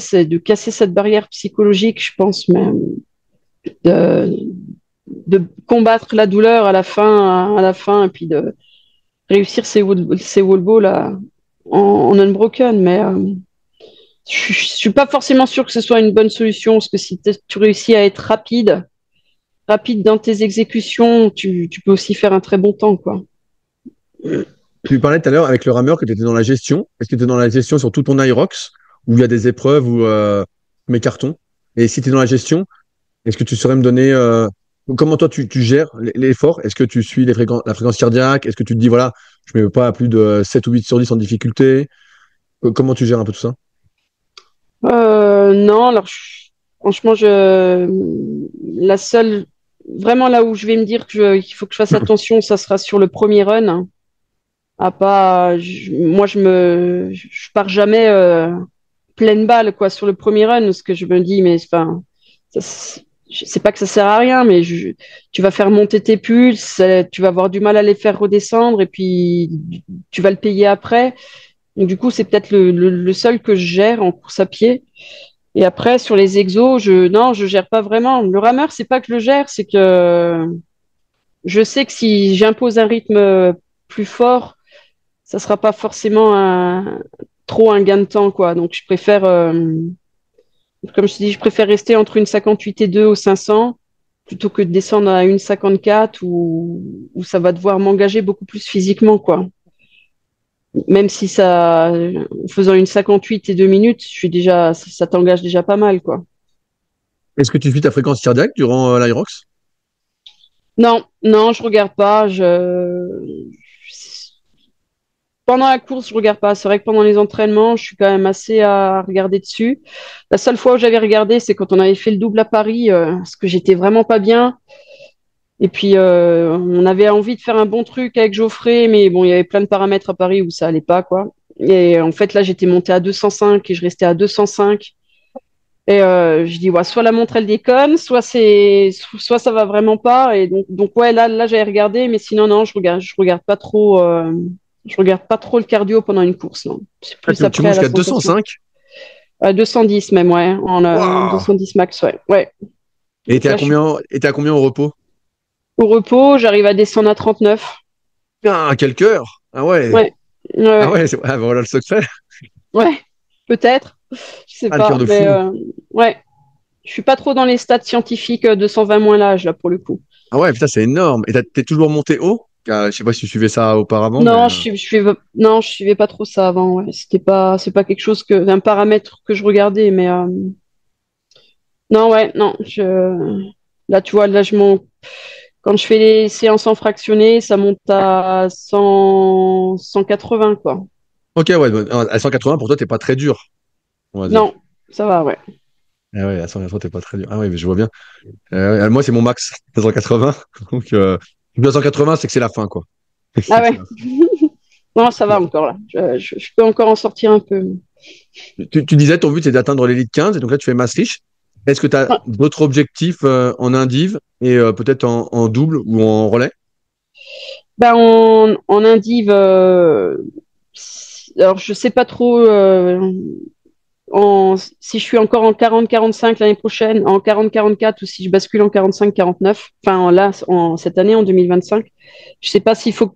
cette barrière psychologique, je pense, mais de, de combattre la douleur à la fin, et puis de réussir ces wall balls en unbroken, mais je suis pas forcément sûr que ce soit une bonne solution, parce que si tu réussis à être rapide dans tes exécutions, tu peux aussi faire un très bon temps, quoi. Tu parlais tout à l'heure avec le rameur que tu étais dans la gestion. Est-ce que tu es dans la gestion sur tout ton Irox où il y a des épreuves ou mes cartons? Et si tu es dans la gestion, est-ce que tu saurais me donner comment toi tu gères l'effort? Est-ce que tu suis la fréquence cardiaque? Est-ce que tu te dis voilà, je ne mets pas à plus de 7 ou 8 sur 10 en difficulté? Comment tu gères un peu tout ça? Non, alors franchement, la seule, vraiment là où je vais me dire qu'il faut que je fasse attention, ça sera sur le premier run. À pas, moi, je pars jamais pleine balle quoi sur le premier run, parce que je me dis, mais enfin, je sais pas que ça sert à rien, mais tu vas faire monter tes pulses, tu vas avoir du mal à les faire redescendre, et puis tu vas le payer après. Donc, du coup, c'est peut-être le seul que je gère en course à pied. Et après, sur les exos, non, je gère pas vraiment. Le rameur, c'est pas que je le gère, c'est que je sais que si j'impose un rythme plus fort, ça sera pas forcément trop un gain de temps, quoi. Donc, je préfère, comme je te dis, je préfère rester entre une 58 et 2 au 500 plutôt que de descendre à une 54 où ça va devoir m'engager beaucoup plus physiquement, quoi. Même si en faisant une 58 et 2 minutes, ça t'engage déjà pas mal, quoi. Est-ce que tu suis ta fréquence cardiaque durant l'Irox? Non, non, je regarde pas. Pendant la course, je regarde pas. C'est vrai que pendant les entraînements, je suis quand même assez à regarder dessus. La seule fois où j'avais regardé, c'est quand on avait fait le double à Paris, parce que j'étais vraiment pas bien. Et puis, on avait envie de faire un bon truc avec Geoffrey, mais bon, il y avait plein de paramètres à Paris où ça allait pas, quoi. Et en fait, là, j'étais montée à 205 et je restais à 205. Et je dis, ouais, soit la montre, elle déconne, soit ça va vraiment pas. Et donc ouais, là, j'avais regardé, mais sinon, non, je regarde pas trop le cardio pendant une course, non. C'est Ah, plus tu après montes à la jusqu'à sensation. 205? 210 même, ouais, en Waouh! 210 max, ouais. Ouais. Et Donc là, t'es à combien au repos? au repos, j'arrive à descendre à 39. Ah, quelques heures! Ah ouais! Ouais, Ah ouais, ouais, ah, bah voilà le secret. ouais, peut-être, je sais Ah, le pas, cœur de mais fou. ouais, je suis pas trop dans les stats scientifiques 220 moins l'âge, là, pour le coup. Ah ouais, putain, c'est énorme. Et t'es toujours monté haut? Je sais pas si tu suivais ça auparavant, mais Non, non, je suivais pas trop ça avant. Ouais. C'est pas quelque chose un paramètre que je regardais, mais non, ouais, non. Là, tu vois, quand je fais les séances en fractionné, ça monte à 180, quoi. ok, ouais, bah, à 180 pour toi, t'es pas très dur, on va dire. Non, ça va, ouais. Ah ouais, à 180, t'es pas très dur. Ah ouais, mais je vois bien. Moi, c'est mon max, 180. Donc, 180, c'est que c'est la fin, quoi. Ah C'est que c'est ouais. la fin. Non, ça va encore là. Je peux encore en sortir un peu. Tu disais, ton but, c'est d'atteindre l'élite 15, et donc là, tu fais Maastricht. Est-ce que tu as Ouais. d'autres objectifs en indiv et peut-être en double ou en relais? Ben, en indiv, alors je sais pas trop. Si je suis encore en 40-45 l'année prochaine, en 40-44 ou si je bascule en 45-49, enfin là, cette année, en 2025, je sais pas s'il faut faut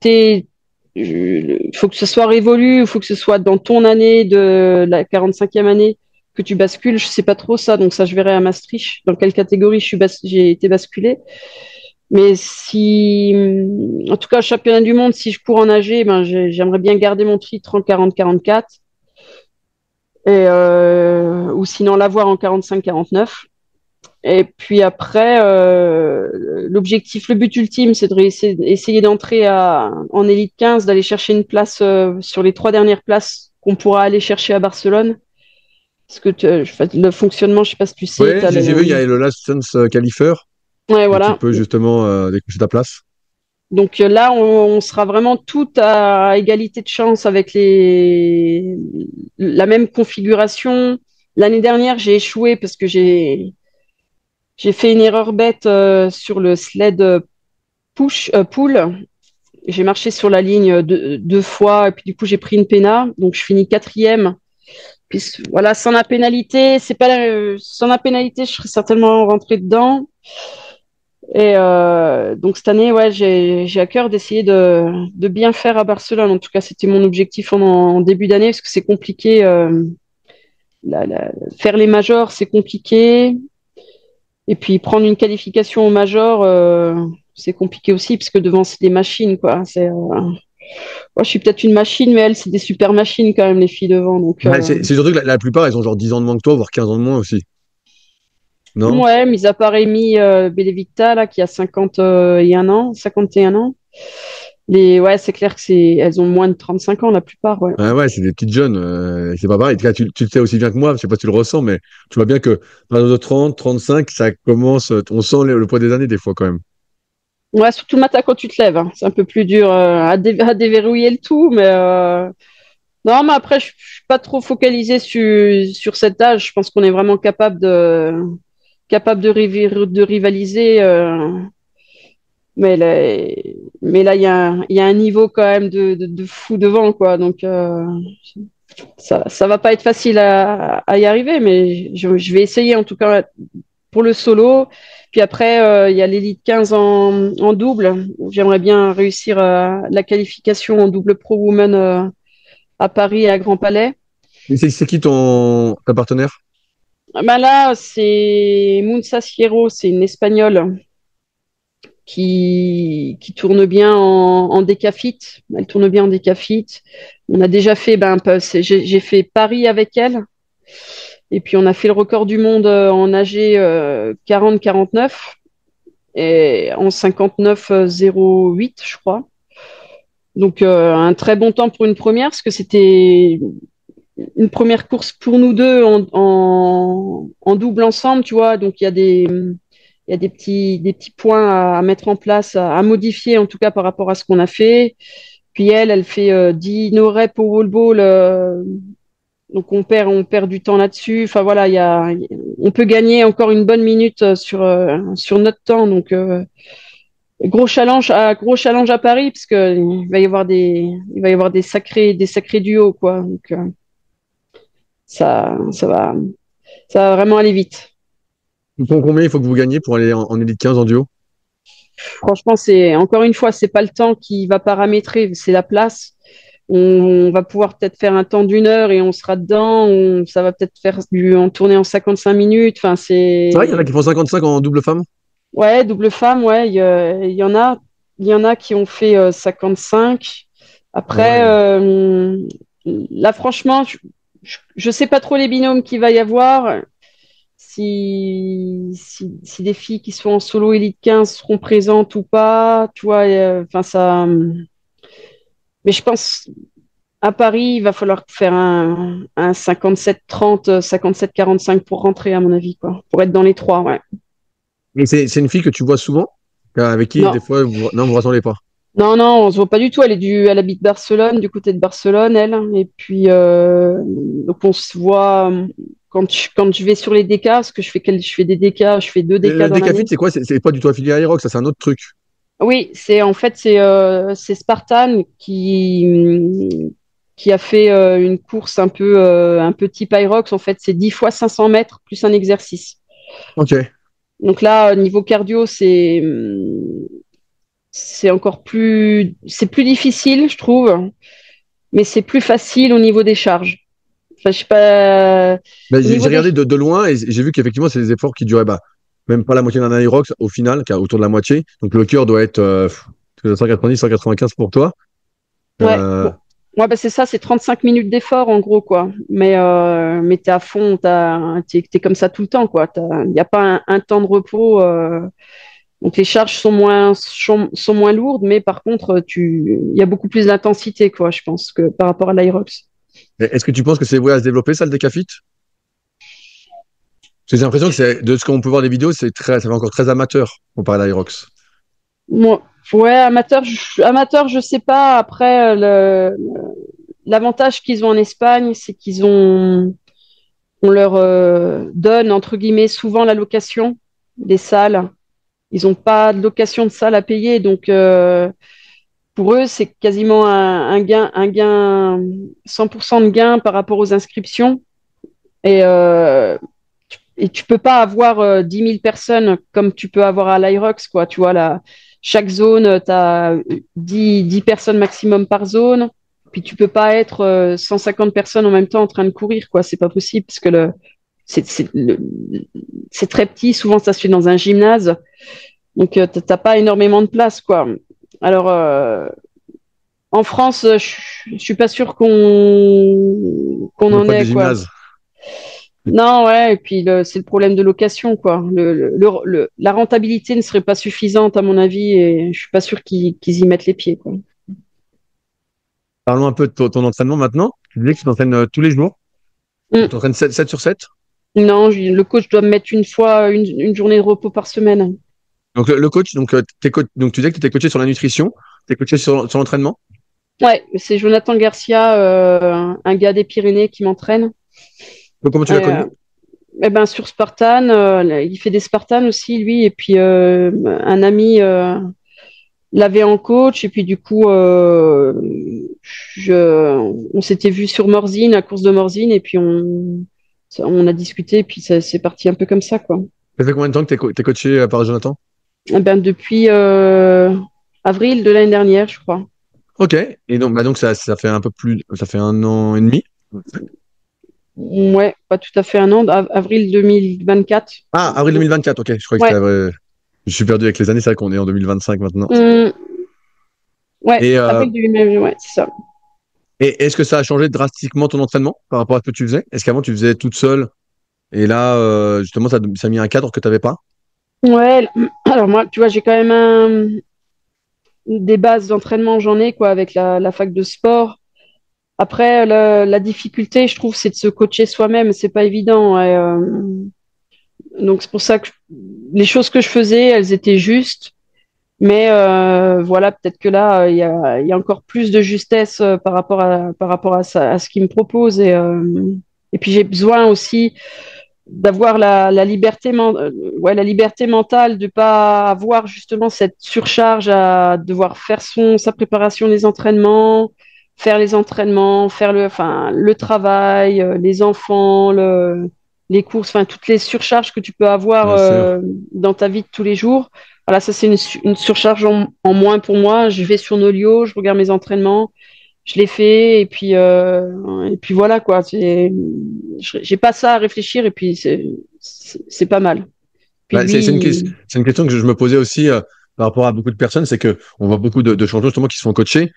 que ce soit révolu ou faut que ce soit dans ton année de la 45e année que tu bascules, je sais pas trop ça, donc ça je verrai à Maastricht dans quelle catégorie j'ai été basculé. Mais en tout cas, championnat du monde, si je cours en nager, ben j'aimerais bien garder mon titre en 40-44 ou sinon l'avoir en 45-49. Et puis après, l'objectif, le but ultime, c'est essayer d'entrer en Élite 15, d'aller chercher une place sur les 3 dernières places qu'on pourra aller chercher à Barcelone. Parce que le fonctionnement, je sais pas si tu sais, Ouais, j'ai vu, il y a le Last Chance Qualifier ouais, où tu voilà. peux justement décrocher ta place. Donc là, on sera vraiment tout à égalité de chance avec la même configuration. L'année dernière, j'ai échoué parce que j'ai fait une erreur bête sur le sled pull. J'ai marché sur la ligne deux fois et puis du coup j'ai pris une péna. Donc je finis quatrième. Puis voilà, sans la pénalité, c'est pas sans la pénalité, je serais certainement rentré dedans. Et donc cette année, ouais, j'ai à cœur d'essayer de bien faire à Barcelone. En tout cas, c'était mon objectif en début d'année parce que c'est compliqué. Faire les majors, c'est compliqué. Et puis prendre une qualification au major, c'est compliqué aussi parce que devant c'est des machines, quoi. Moi, je suis peut-être une machine, mais elles, c'est des super machines quand même, les filles devant. Donc, Ouais, c'est surtout que la plupart, elles ont genre 10 ans de moins que toi, voire 15 ans de moins aussi. Non? ouais, mis à part Amy Benedicta, là, qui a 51 ans. Ouais, c'est clair que elles ont moins de 35 ans, la plupart, ouais. Ah ouais, c'est des petites jeunes. C'est pas pareil. Tu le sais aussi bien que moi, je sais pas si tu le ressens, mais tu vois bien que à l'âge de 30, 35, ça commence, on sent le poids des années des fois quand même. Ouais, surtout le matin quand tu te lèves, hein. C'est un peu plus dur à déverrouiller le tout, mais non, mais après, je suis pas trop focalisée sur cet âge. Je pense qu'on est vraiment capable de rivaliser. Mais là, il y a un niveau quand même de fou devant, quoi. Donc, ça va pas être facile à y arriver, mais je vais essayer en tout cas pour le solo. Puis après, il y a l'Elite 15 en double. J'aimerais bien réussir la qualification en double pro woman à Paris et à Grand Palais. Et c'est qui ta partenaire? Ben là, c'est Munsa Sierro, c'est une Espagnole qui tourne bien en décafite. Elle tourne bien en décafite. On a déjà fait, j'ai fait Paris avec elle. Et puis on a fait le record du monde en AG 40-49 et en 59-08, je crois. Donc un très bon temps pour une première, parce que c'était une première course pour nous deux en double ensemble, tu vois. Donc il y a des petits points à mettre en place, à modifier en tout cas par rapport à ce qu'on a fait. Puis elle fait 10 no reps au wall ball, donc on perd du temps là-dessus. Enfin voilà, on peut gagner encore une bonne minute sur notre temps. Donc gros challenge à Paris, parce que il va y avoir des sacrés duos, quoi. Donc ça, ça va, ça va vraiment aller vite. Combien il faut que vous gagnez pour aller en Elite 15 en duo? Franchement, encore une fois, c'est pas le temps qui va paramétrer, c'est la place. On va pouvoir peut-être faire un temps d'1 heure et on sera dedans. Ça va peut-être en tourner en 55 minutes. Enfin, C'est vrai, il y en a qui font 55 en double femme? ouais, double femme, ouais. Il y en a qui ont fait 55. Ah Après, ouais. là, franchement, je sais pas trop les binômes qu'il va y avoir. Si des filles qui sont en solo Elite 15 seront présentes ou pas, tu vois, enfin ça. Mais je pense à Paris, il va falloir faire un 57-30, 57-45 pour rentrer, à mon avis, quoi, pour être dans les trois, ouais. Et c'est une fille que tu vois souvent, avec qui des Non, fois non, vous vous rassemblez pas. non, non, on se voit pas du tout. Elle habite Barcelone, du côté de Barcelone, elle. Et puis, donc on se voit quand je vais sur les DK, parce que je fais des DK, je fais 2 DK Le dans l'année. décafite, c'est quoi? C'est pas du tout affilié à Aerox, ça c'est un autre truc. Oui, c'est Spartan qui a fait une course un peu type Irox. En fait, c'est 10 fois 500 mètres plus un exercice. Ok. Donc là, niveau cardio, c'est plus difficile, je trouve, mais c'est plus facile au niveau des charges. Enfin, je sais pas, Ben, au j'ai niveau des, regardé de loin et j'ai vu qu'effectivement, c'est des efforts qui duraient même pas la moitié d'un Aerox au final, car autour de la moitié. Donc le cœur doit être 190, 195 pour toi. ouais, Euh, bon. Ouais, bah c'est ça, c'est 35 minutes d'effort en gros, quoi. Mais t'es à fond, t'es comme ça tout le temps, quoi. Il n'y a pas un temps de repos. Donc les charges sont moins lourdes, mais par contre, il y a beaucoup plus d'intensité, quoi, je pense, que par rapport à l'Aerox. Est-ce que tu penses que c'est voué à se développer, ça, le décafite? Parce que j'ai l'impression que de ce qu'on peut voir des vidéos, ça fait encore très amateur comparé à l'Aerox. Moi, ouais, amateur, je sais pas. Après, l'avantage qu'ils ont en Espagne, c'est on leur donne, entre guillemets, souvent la location des salles. Ils n'ont pas de location de salle à payer, donc pour eux, c'est quasiment un gain, 100% de gain par rapport aux inscriptions. Et tu peux pas avoir 10 000 personnes comme tu peux avoir à l'Irox, quoi. Tu vois, chaque zone, tu as 10 personnes maximum par zone. Puis tu peux pas être 150 personnes en même temps en train de courir, quoi. C'est pas possible parce que c'est très petit. Souvent, ça se fait dans un gymnase. Donc, t'as pas énormément de place, quoi. Alors, en France, je suis pas sûr qu'on Même en pas des ait, quoi. gymnases. Non, ouais, et puis c'est le problème de location, quoi. La rentabilité ne serait pas suffisante, à mon avis, et je suis pas sûr qu'ils y mettent les pieds, quoi. Parlons un peu de ton entraînement maintenant. Tu disais que tu t'entraînes tous les jours. Mm. Tu t'entraînes 7 sur 7. Non, le coach doit me mettre une fois une journée de repos par semaine. Donc, le coach, donc, donc, tu disais que tu étais coaché sur la nutrition, tu es coaché sur l'entraînement. Ouais, c'est Jonathan Garcia, un gars des Pyrénées qui m'entraîne. Donc, comment tu l'as Euh, connu? eh ben, sur Spartan, il fait des Spartans aussi, lui, et puis un ami l'avait en coach, et puis du coup, on s'était vu sur Morzine, à course de Morzine, et puis on a discuté, et puis c'est parti un peu comme ça, quoi. Ça fait combien de temps que t'es coaché par Jonathan? Eh ben, depuis avril de l'année dernière, je crois. Ok. Et donc, bah donc ça fait un peu plus, ça fait 1 an et demi. Ouais, pas tout à fait un an, avril 2024. Ah, avril 2024. Ok. Je crois que Ouais. c'était je suis perdu avec les années. C'est vrai qu'on est en 2025 maintenant. Hum, ouais, Et, euh, avril 2024, ouais, c'est ça. et est-ce que ça a changé drastiquement ton entraînement par rapport à ce que tu faisais? Est-ce qu'avant tu faisais toute seule et là, justement, ça a mis un cadre que tu n'avais pas? Ouais, alors moi, tu vois, j'ai quand même des bases d'entraînement, j'en ai, quoi, avec la fac de sport. Après, la difficulté, je trouve, c'est de se coacher soi-même. C'est pas évident. Et, donc, c'est pour ça que les choses que je faisais, elles étaient justes. Mais voilà, peut-être que là, il y a encore plus de justesse par rapport à ce qu'il me propose. Et puis, j'ai besoin aussi d'avoir la liberté, ouais, la liberté mentale de pas avoir justement cette surcharge à devoir faire sa préparation des entraînements, faire les entraînements, faire enfin, le travail, les enfants, les courses, enfin, toutes les surcharges que tu peux avoir Bien sûr. dans ta vie de tous les jours. Voilà, ça c'est une surcharge en moins pour moi. Je vais sur Nolio, je regarde mes entraînements, je l'ai fait et puis voilà quoi. J'ai pas ça à réfléchir et puis c'est pas mal. Puis Bah, lui, c'est une question que je me posais aussi par rapport à beaucoup de personnes, c'est que on voit beaucoup de changements justement qui se font coacher.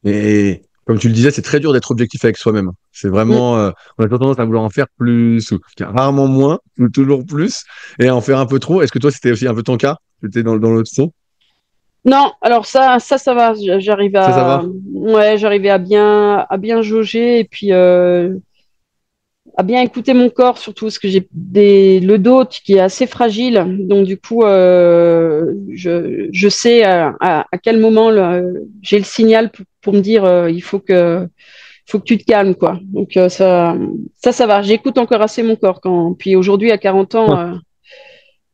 Et comme tu le disais, c'est très dur d'être objectif avec soi-même. C'est mm, vraiment, on a toujours tendance à vouloir en faire plus, ou rarement moins, ou toujours plus, et à en faire un peu trop. Est-ce que toi, c'était aussi un peu ton cas? C'était dans l'autre sens? non, alors ça va. J'arrive Ça va? ouais, j'arrivais à bien jauger et puis à bien écouter mon corps surtout parce que j'ai le dos qui est assez fragile. Donc du coup, je sais à quel moment j'ai le signal pour me dire faut que tu te calmes quoi. Donc ça va. J'écoute encore assez mon corps quand. Puis aujourd'hui à 40 ans.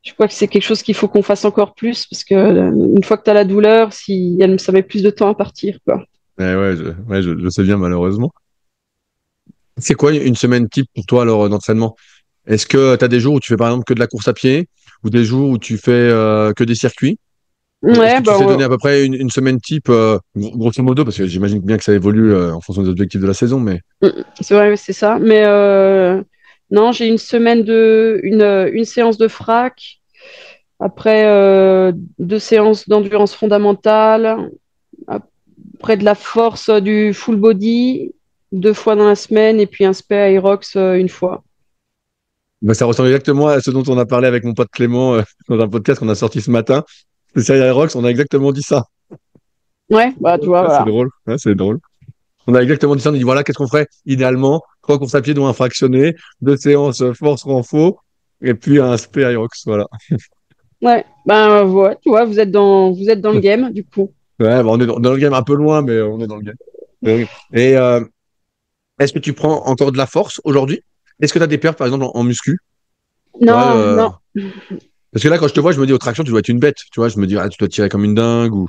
Je crois que c'est quelque chose qu'il faut qu'on fasse encore plus parce que une fois que tu as la douleur, si ça met plus de temps à partir, quoi. Ouais, je sais bien, malheureusement. C'est quoi une semaine type pour toi, alors, d'entraînement? Est-ce que tu as des jours où tu fais, par exemple, que de la course à pied, ou des jours où tu fais que des circuits? Est-ce Ouais, que tu bah, sais donner à peu près une semaine type, grosso modo, parce que j'imagine bien que ça évolue en fonction des objectifs de la saison, mais c'est vrai, c'est ça. Mais non, j'ai une semaine une séance de frac, après deux séances d'endurance fondamentale, après de la force du full body, deux fois dans la semaine, et puis un spé Aerox une fois. bah, ça ressemble exactement à ce dont on a parlé avec mon pote Clément dans un podcast qu'on a sorti ce matin. Le Serial Rocks, on a exactement dit ça. Ouais, bah tu vois, Ouais, c'est voilà. drôle. Ouais, c'est drôle. On a exactement dit ça. On a dit voilà, qu'est-ce qu'on ferait idéalement? 3 courses à pied, dont un fractionné, 2 séances force renfo, et puis un spé Aerox. Voilà. Ouais, ben ouais, tu vois, vous êtes dans le game, du coup. Ouais, bah, on est dans le game un peu loin, mais on est dans le game. Et est-ce que tu prends encore de la force aujourd'hui? Est-ce que tu as des perfs, par exemple, en muscu? Tu vois, Non, non. parce que là, quand je te vois, je me dis, aux tractions, tu dois être une bête. Tu vois, je me dis, ah, tu dois tirer comme une dingue ou.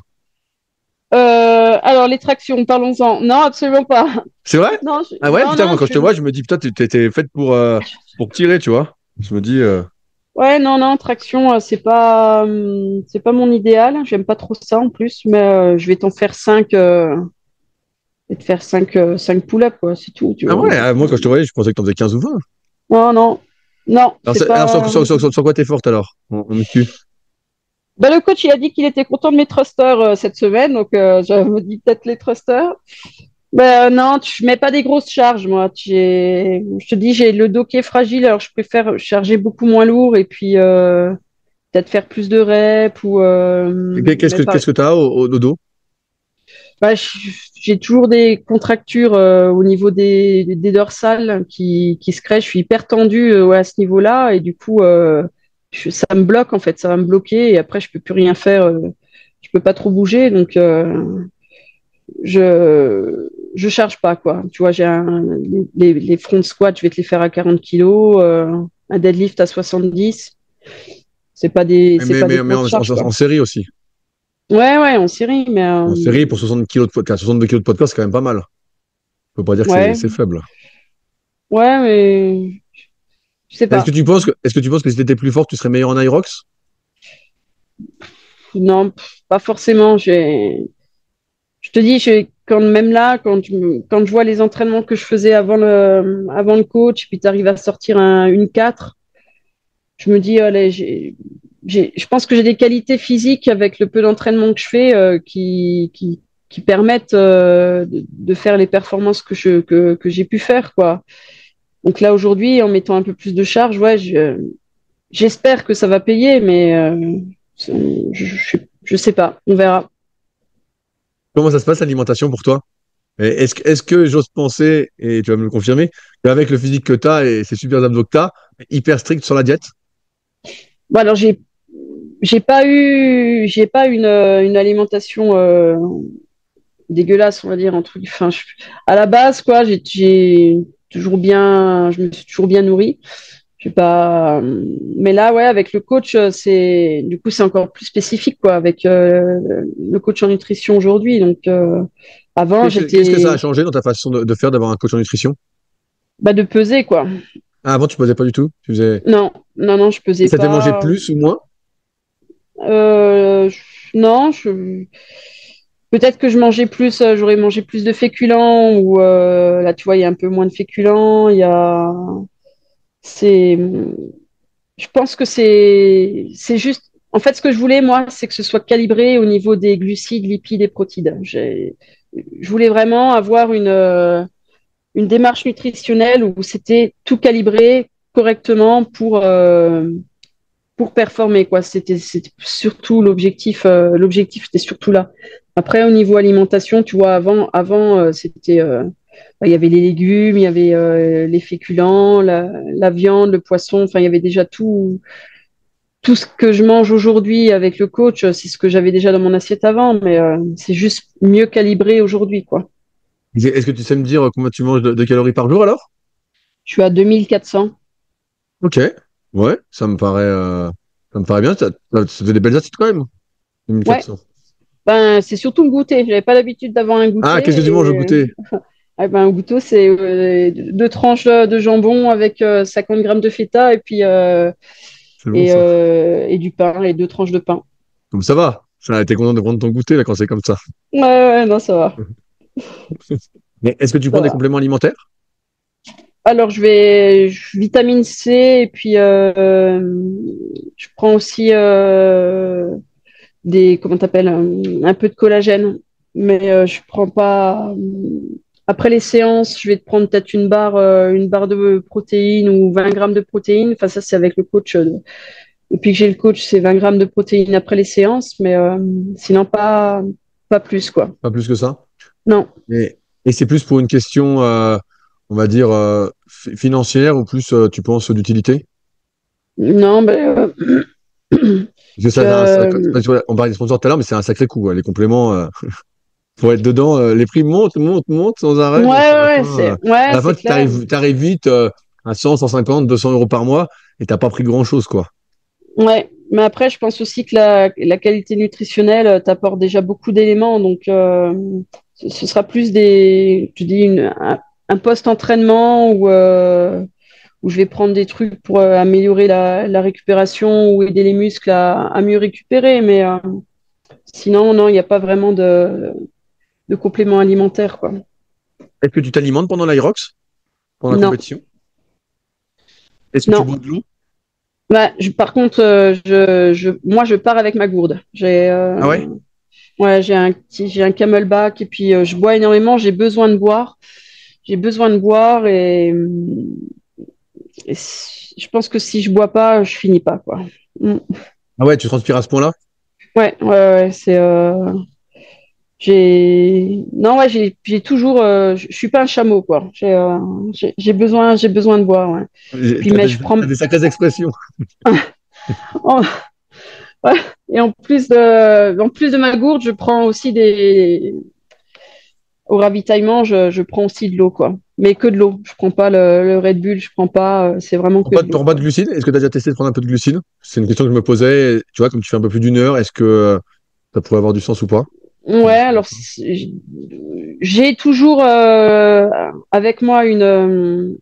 Alors, les tractions, parlons-en. Non, absolument pas. C'est vrai? Non, Ah ouais, putain, moi, non, quand je te vois, je me dis, putain, t'es faite pour tirer, tu vois. Je me dis, ouais, non, non, traction, c'est pas mon idéal. J'aime pas trop ça en plus, mais je vais t'en faire 5, et te faire 5 pull-ups, quoi, c'est tout, tu ah vois. ouais, moi, quand je te voyais, je pensais que t'en faisais 15 ou 20. Non, non, non, Alors, c'est alors pas. sur quoi t'es forte alors, en muscu? Bah, le coach, il a dit qu'il était content de mes thrusters cette semaine, donc je me dis peut-être les thrusters. Ben, non, je mets pas des grosses charges, moi. Je te dis, j'ai le dos qui est fragile, alors je préfère charger beaucoup moins lourd et puis peut-être faire plus de reps ou mais pas. Qu'est-ce que t'as au dodo? Bah, j'ai toujours des contractures au niveau des dorsales qui se créent. Je suis hyper tendue ouais, à ce niveau-là et du coup, ça me bloque en fait, ça va me bloquer et après je peux plus rien faire. Je peux pas trop bouger, donc je charge pas quoi. Tu vois, les front squats, je vais te les faire à 40 kilos, un deadlift à 70. C'est pas des Mais grosses charges quoi. en série aussi. Ouais, ouais, en série, mais En série, pour 60 kilos de poids, 62 kilos de poids de corps, c'est quand même pas mal. On peut pas dire que ouais, c'est faible. ouais, mais je sais pas. Est-ce que tu penses que si tu étais plus fort, tu serais meilleur en Aerox? Non, pas forcément. Je te dis, quand même là, quand je vois les entraînements que je faisais avant le coach, puis tu arrives à sortir une 4, je me dis, allez, je pense que j'ai des qualités physiques avec le peu d'entraînement que je fais qui permettent de faire les performances que j'ai pu faire, quoi. Donc là, aujourd'hui, en mettant un peu plus de charge, ouais, j'espère que ça va payer, mais je sais pas. On verra. Comment ça se passe l'alimentation pour toi? Et est-ce que j'ose penser, et tu vas me le confirmer, qu'avec le physique que tu as et ces super abdos que tu as, hyper strict sur la diète? Bon, alors, j'ai pas une alimentation dégueulasse, on va dire, entre, enfin, à la base, quoi, je me suis toujours bien nourrie. Je sais pas, mais là, ouais, avec le coach, du coup, c'est encore plus spécifique, quoi, avec le coach en nutrition aujourd'hui. Donc, avant, Qu'est-ce que ça a changé dans ta façon de faire, d'avoir un coach en nutrition? bah, de peser, quoi. Ah, avant, tu pesais pas du tout? Tu faisais... Non, non, non, je Et pesais ça te fait manger pas. plus ou moins? Non, peut-être que je mangeais plus, j'aurais mangé plus de féculents ou là, tu vois, il y a un peu moins de féculents. C'est, je pense que c'est juste. En fait, ce que je voulais, moi, c'est que ce soit calibré au niveau des glucides, lipides et protides. Je voulais vraiment avoir une démarche nutritionnelle où c'était tout calibré correctement pour performer, quoi. C'était surtout l'objectif. L'objectif, c'était surtout là. Après, au niveau alimentation, tu vois, avant c'était, il y avait les légumes, il y avait les féculents, la viande, le poisson. Enfin, il y avait déjà tout ce que je mange aujourd'hui avec le coach. C'est ce que j'avais déjà dans mon assiette avant, mais c'est juste mieux calibré aujourd'hui, quoi. Est-ce que tu sais me dire combien tu manges de calories par jour alors? Je suis à 2400. Ok, ouais, ça me paraît bien. Ça fait des belles assiettes quand même, Ouais. 1400. Ben, c'est surtout le goûter. J'avais pas l'habitude d'avoir un Ah, qu'est-ce que tu goûter. manges au goûter? Ah ben, un goûter, c'est deux tranches de jambon avec 50 grammes de feta et puis C'est bon ça. et du pain et deux tranches de pain. Comme ça va. Ça, t'es content de prendre ton goûter là quand c'est comme ça. Ouais, ouais, non, ça va. Mais est-ce que tu Ça prends des va. compléments alimentaires? Alors, vitamine C et puis je prends aussi comment t'appelles, un peu de collagène. Mais je prends pas. Après les séances, je vais te prendre peut-être une barre de protéines ou 20 grammes de protéines. Enfin, ça, c'est avec le coach. Depuis que j'ai le coach, c'est 20 grammes de protéines après les séances, mais sinon pas plus, quoi. Pas plus que ça. Non, Et c'est plus pour une question, on va dire, financière ou plus, tu penses, d'utilité? non, ben, Parce que je, parce que on parlait des sponsors tout à l'heure, mais c'est un sacré coup, ouais. Les compléments, pour être dedans, les prix montent sans arrêt. Donc à ouais, la fin, c'est clair. t'arrives vite à 100, 150, 200 euros par mois et t'as pas pris grand-chose, quoi. Ouais, mais après, je pense aussi que la qualité nutritionnelle t'apporte déjà beaucoup d'éléments, donc ce sera plus je dis un post-entraînement où je vais prendre des trucs pour améliorer la récupération ou aider les muscles à mieux récupérer, mais sinon, non, il n'y a pas vraiment de complément alimentaire, quoi. Est-ce que tu t'alimentes pendant l'Irox, pendant la Non, compétition? Est-ce que tu non. bois de l'eau? Bah, par contre, moi, je pars avec ma gourde. Ah ouais? Ouais, j'ai un camelback et puis je bois énormément. J'ai besoin de boire. J'ai besoin de boire je pense que si je bois pas, je finis pas, quoi. Mm. Ah ouais, tu transpires à ce point-là? Ouais, ouais, ouais, Non, ouais, j'ai toujours, je suis pas un chameau, quoi. J'ai besoin de boire, ouais. Puis, mais je prends, T'as des sacrées expressions. en- ouais. Et en plus de ma gourde, je prends aussi au ravitaillement, je prends aussi de l'eau, quoi. Mais que de l'eau. Je prends pas le Red Bull, je prends pas, c'est vraiment que de T'en l'eau, prends pas de quoi. glucides? Est-ce que tu as déjà testé de prendre un peu de glucides? C'est une question que je me posais. Tu vois, comme tu fais un peu plus d'1 heure, est-ce que ça pourrait avoir du sens ou pas? Ouais, alors j'ai toujours avec moi de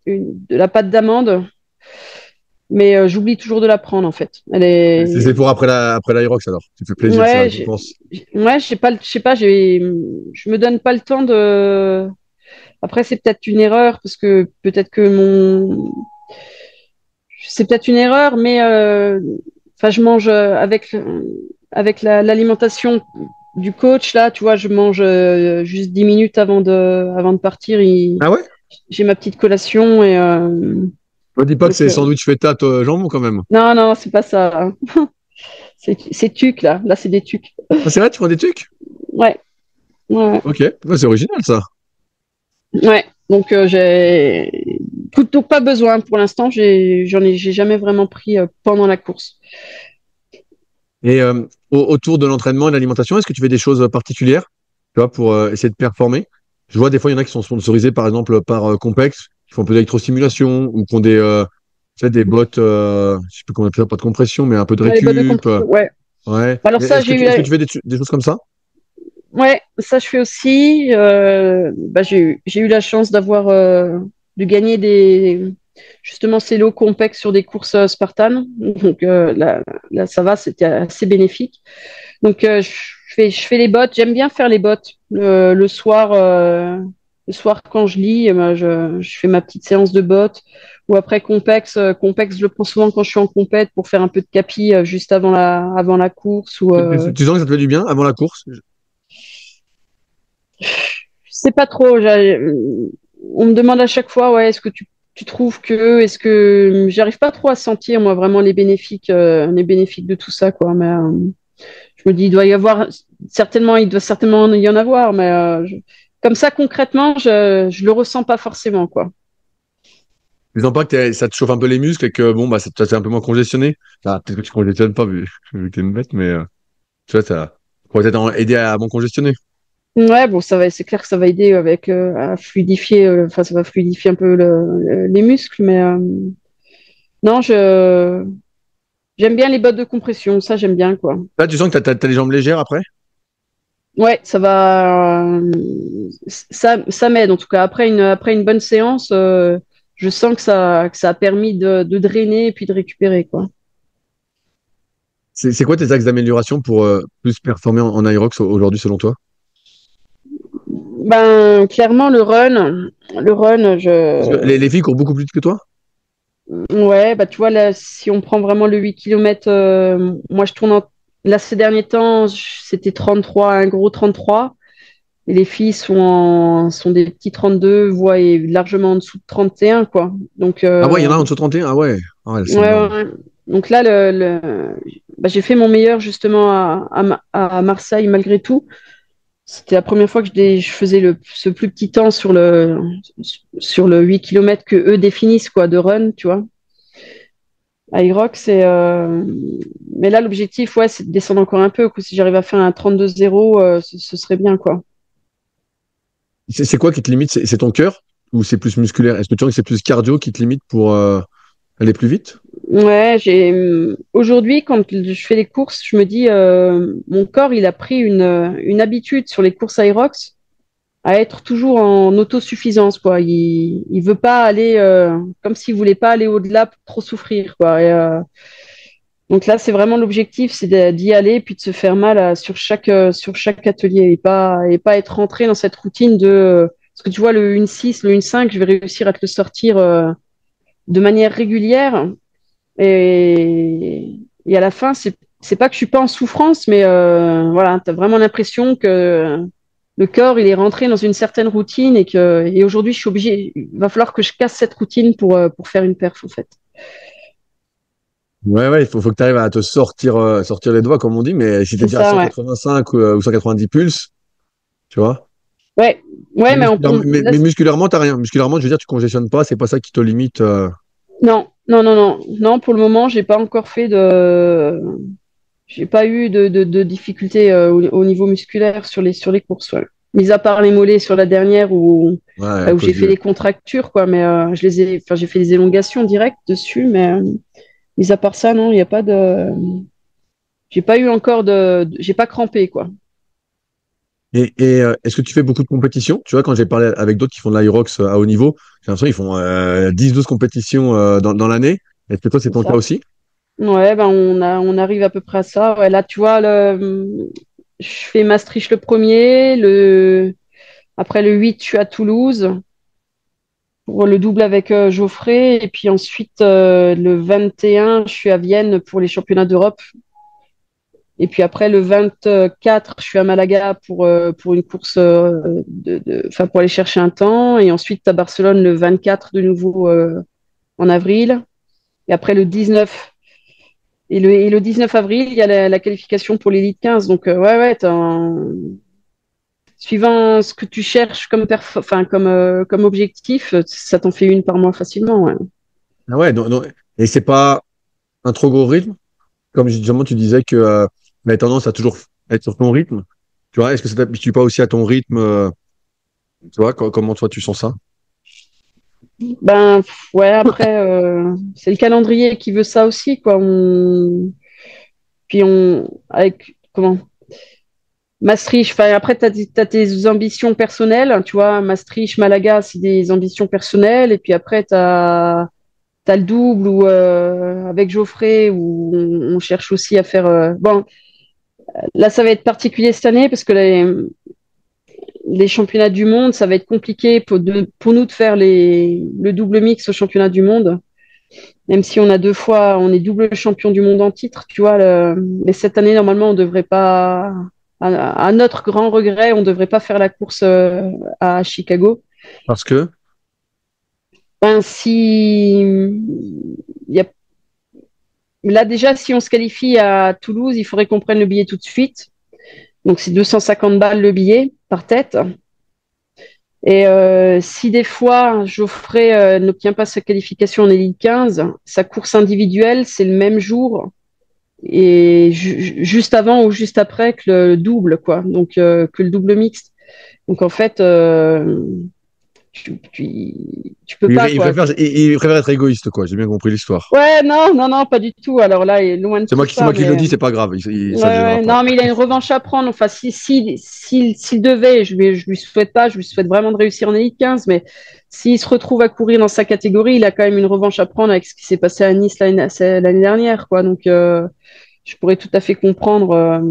la pâte d'amande, mais j'oublie toujours de la prendre en fait. C'est pour après l'Aerox alors. Tu te fais plaisir, c'est la Ouais, récompense. ouais, je sais pas, je me donne pas le temps de. Après, c'est peut-être une erreur parce que peut-être que c'est peut-être une erreur, mais enfin, je mange avec l'alimentation du coach là, tu vois, je mange juste 10 minutes avant de partir. Ah ouais? J'ai ma petite collation et Ne dis pas que donc c'est sandwich feta jambon quand même. non, non, c'est pas ça. C'est tuc là. Là, c'est des tucs. Ah, c'est vrai, tu prends des trucs? Ouais, ouais, Ok, ouais, c'est original ça. ouais. Donc donc pas besoin pour l'instant. J'ai jamais vraiment pris pendant la course. Et autour de l'entraînement et de l'alimentation, est-ce que tu fais des choses particulières, tu vois, pour essayer de performer? Je vois des fois, il y en a qui sont sponsorisés par exemple par Compex, qui font un peu d'électrostimulation ou qui ont tu sais, des bottes, je sais plus comment on appelle ça, pas de compression, mais un peu de Ouais, les bottes de récup. compression. Ouais. Ouais. Alors ça, Est-ce que tu fais des choses comme ça? ouais, ça je fais aussi. Bah, j'ai eu la chance de gagner justement ces lots complexe sur des courses Spartan. Donc là, ça va, c'était assez bénéfique. Donc je fais les bottes. J'aime bien faire les bottes le soir. Le soir quand je lis, je fais ma petite séance de bottes. Ou après Compex, Compex, je le prends souvent quand je suis en compète pour faire un peu de capi juste avant la course. Tu sens que ça te fait du bien avant la course? Je sais pas trop. On me demande à chaque fois, ouais, tu trouves est-ce que j'arrive pas trop à sentir moi vraiment les bénéfices de tout ça, quoi. Mais je me dis, il doit certainement y en avoir, mais comme ça concrètement, je le ressens pas forcément, quoi. Tu sens pas que ça te chauffe un peu les muscles et que bon, bah, ça t'es un peu moins congestionné? Ah, peut-être que tu congestionnes pas vu que t'es une bête, mais tu vois, ça pourrait peut-être aider à moins congestionner. Ouais, bon, c'est clair que ça va aider avec à fluidifier, enfin, ça va fluidifier un peu les muscles, mais non, j'aime bien les bottes de compression, ça j'aime bien, quoi. Là, tu sens que t'as les jambes légères après? Ouais, ça va. Ça m'aide en tout cas. Après une bonne séance, je sens que ça a permis de drainer et puis de récupérer, quoi. C'est quoi tes axes d'amélioration pour plus performer en Aerox aujourd'hui selon toi? Ben, clairement, le run, Parce que les filles courent beaucoup plus vite que toi? ouais, bah, tu vois, là, si on prend vraiment le 8 km, moi, là, ces derniers temps, c'était 33, un gros 33. Et les filles sont des petits 32, voire et largement en dessous de 31, quoi. Donc, Ah ouais, il y en a en dessous de 31? Ah ouais, ah ouais, ouais, c'est énorme. ouais. Donc là, bah, j'ai fait mon meilleur justement à Marseille malgré tout. C'était la première fois que je faisais ce plus petit temps sur le 8 km que eux définissent quoi, de run, tu vois. À Irox, mais là, l'objectif, ouais, c'est de descendre encore un peu, quoi. Si j'arrive à faire un 32-0, ce serait bien, quoi. C'est quoi qui te limite? C'est ton cœur ou c'est plus musculaire? Est-ce que tu sens que c'est plus cardio qui te limite pour aller plus vite? Ouais, aujourd'hui, quand je fais les courses, je me dis, mon corps, il a pris une habitude sur les courses Aerox à être toujours en autosuffisance, quoi. Il veut pas aller, comme s'il voulait pas aller au-delà pour trop souffrir, quoi. Donc là, c'est vraiment l'objectif, c'est d'y aller puis de se faire mal sur chaque atelier et pas être rentré dans cette routine parce que tu vois, le 1.6, le 1.5, je vais réussir à te le sortir de manière régulière et à la fin, c'est pas que je suis pas en souffrance, mais voilà, tu as vraiment l'impression que le corps, il est rentré dans une certaine routine et aujourd'hui, je suis obligée, il va falloir que je casse cette routine pour faire une perf, en fait. Ouais, ouais, faut que tu arrives à te sortir les doigts, comme on dit, mais si tu es C'est déjà à ça, ouais. 185 ou 190 pulses, tu vois. Ouais, ouais, mais, Mais musculairement, t'as rien. Musculairement, je veux dire, tu congestionnes pas, c'est pas ça qui te limite. non, non, non, non, non, pour le moment, j'ai pas eu de difficultés au niveau musculaire sur les courses, ouais. Mis à part les mollets sur la dernière Ouais, à où cause j'ai fait du. des contractures, quoi, mais enfin, j'ai fait des élongations directes dessus, mais mis à part ça, non, il n'y a pas de, j'ai pas eu encore j'ai pas crampé, quoi. Est-ce que tu fais beaucoup de compétitions? Tu vois, quand j'ai parlé avec d'autres qui font de l'Aerox à haut niveau, j'ai l'impression qu'ils font 10-12 compétitions dans l'année. Est-ce que toi, c'est C'est ton cas ça. aussi? Ouais, ben on arrive à peu près à ça. Ouais, là, tu vois, je fais Maastricht le premier, après le 8, je suis à Toulouse pour le double avec Geoffrey, et puis ensuite le 21, je suis à Vienne pour les championnats d'Europe. Et puis après le 24, je suis à Malaga pour une course, enfin pour aller chercher un temps. Et ensuite à Barcelone le 24 de nouveau en avril. Et après le 19 et le 19 avril, il y a la qualification pour l'élite 15. Donc ouais, ouais, suivant ce que tu cherches enfin, comme objectif, ça t'en fait une par mois facilement. Ouais. Ah ouais, et c'est pas un trop gros rythme? Comme justement, tu disais que tu as tendance à toujours être sur ton rythme. Tu vois, est-ce que ça t'habitue pas aussi à ton rythme? Tu vois, comment toi tu sens ça? Ben ouais, après, c'est le calendrier qui veut ça aussi, quoi. Puis avec comment? Maastricht, enfin, après, t'as tes ambitions personnelles, tu vois, Maastricht, Malaga, c'est des ambitions personnelles, et puis après, t'as le double ou avec Geoffrey où on cherche aussi à faire. Bon, là, ça va être particulier cette année parce que les championnats du monde, ça va être compliqué pour nous de faire le double mix au championnat du monde. Même si on a 2 fois, on est double champion du monde en titre, tu vois. Mais cette année, normalement, on devrait pas, à notre grand regret, on devrait pas faire la course à Chicago. Parce que, Ben, si, il y a, là, déjà, si on se qualifie à Toulouse, il faudrait qu'on prenne le billet tout de suite. Donc, c'est 250 balles le billet par tête. Et si des fois Geoffrey n'obtient pas sa qualification en Elite 15, sa course individuelle, c'est le même jour et juste avant ou juste après que le double, quoi. Donc que le double mixte. Donc en fait, tu peux pas, quoi. il préfère être égoïste, quoi. J'ai bien compris l'histoire. Ouais, non, non, non, pas du tout. Alors là, il est loin de tout C'est ça, moi qui le mais dis, c'est pas grave. ouais, Ça ne gênera ouais, pas. non, mais il a une revanche à prendre. Enfin, s'il devait, je lui souhaite pas, je lui souhaite vraiment de réussir en Elite 15, mais s'il se retrouve à courir dans sa catégorie, il a quand même une revanche à prendre avec ce qui s'est passé à Nice l'année dernière, quoi. Donc, je pourrais tout à fait comprendre.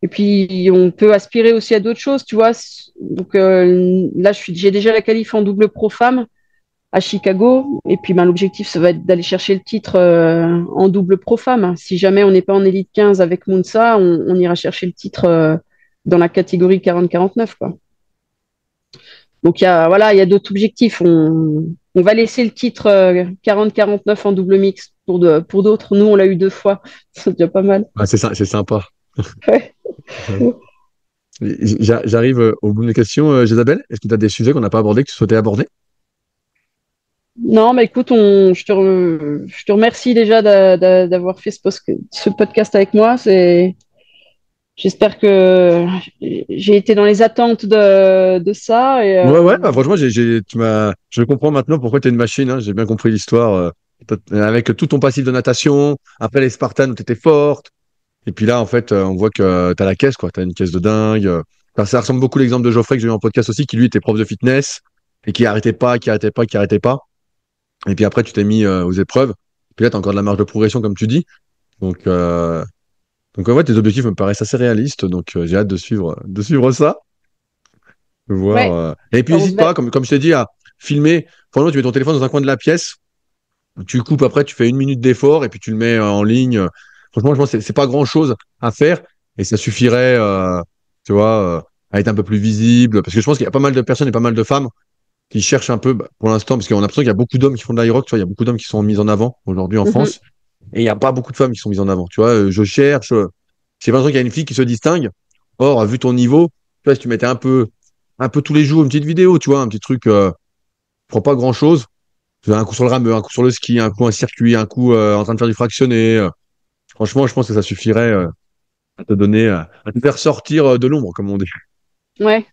Et puis, on peut aspirer aussi à d'autres choses, tu vois. Donc, là, j'ai déjà la qualif en double pro femme à Chicago. Et puis, ben, l'objectif, ça va être d'aller chercher le titre en double pro femme. Si jamais on n'est pas en élite 15 avec Mounsa, on ira chercher le titre dans la catégorie 40-49, quoi. Donc, voilà, il y a d'autres objectifs. On va laisser le titre 40-49 en double mix pour d'autres. Nous, on l'a eu 2 fois. C'est déjà pas mal. Ouais, c'est sympa. Ouais. J'arrive au bout de mes questions, Isabelle. Est-ce que tu as des sujets qu'on n'a pas abordés que tu souhaitais aborder? Non, mais écoute, je te remercie déjà d'avoir fait ce podcast avec moi. J'espère que j'ai été dans les attentes de ça. Et, Ouais, ouais, bah, franchement, je comprends maintenant pourquoi tu es une machine, hein. J'ai bien compris l'histoire. Avec tout ton passif de natation, après les Spartans où tu étais forte. Et puis là, en fait, on voit que tu as la caisse, quoi. Tu as une caisse de dingue. Enfin, ça ressemble beaucoup à l'exemple de Geoffrey que j'ai eu en podcast aussi, qui lui était prof de fitness et qui arrêtait pas, qui arrêtait pas, qui arrêtait pas. Et puis après, tu t'es mis aux épreuves. Puis là, tu as encore de la marge de progression, comme tu dis. Donc, ouais, tes objectifs me paraissent assez réalistes. Donc, j'ai hâte de suivre ça. De voir, ouais, Et puis, on se n'hésite bat. pas, comme je t'ai dit, à filmer. Franchement, tu mets ton téléphone dans un coin de la pièce. Tu le coupes après, tu fais 1 minute d'effort et puis tu le mets en ligne. Franchement, je pense que c'est pas grand-chose à faire et ça suffirait, tu vois, à être un peu plus visible. Parce que je pense qu'il y a pas mal de personnes et pas mal de femmes qui cherchent un peu, bah, pour l'instant, parce qu'on a l'impression qu'il y a beaucoup d'hommes qui font de l'Iroc, tu vois, il y a beaucoup d'hommes qui sont mis en avant aujourd'hui en Mhm. France et il n'y a pas beaucoup de femmes qui sont mises en avant. Tu vois, je cherche, j'ai l'impression qu'il y a une fille qui se distingue. Or, vu ton niveau, Tu vois, si tu mettais un peu tous les jours une petite vidéo, tu vois, un petit truc, prends pas grand-chose. Tu fais un coup sur le rameur, un coup sur le ski, un coup un circuit, un coup en train de faire du fractionné. Franchement, je pense que ça suffirait à te donner, à te faire sortir de l'ombre, comme on dit. Ouais,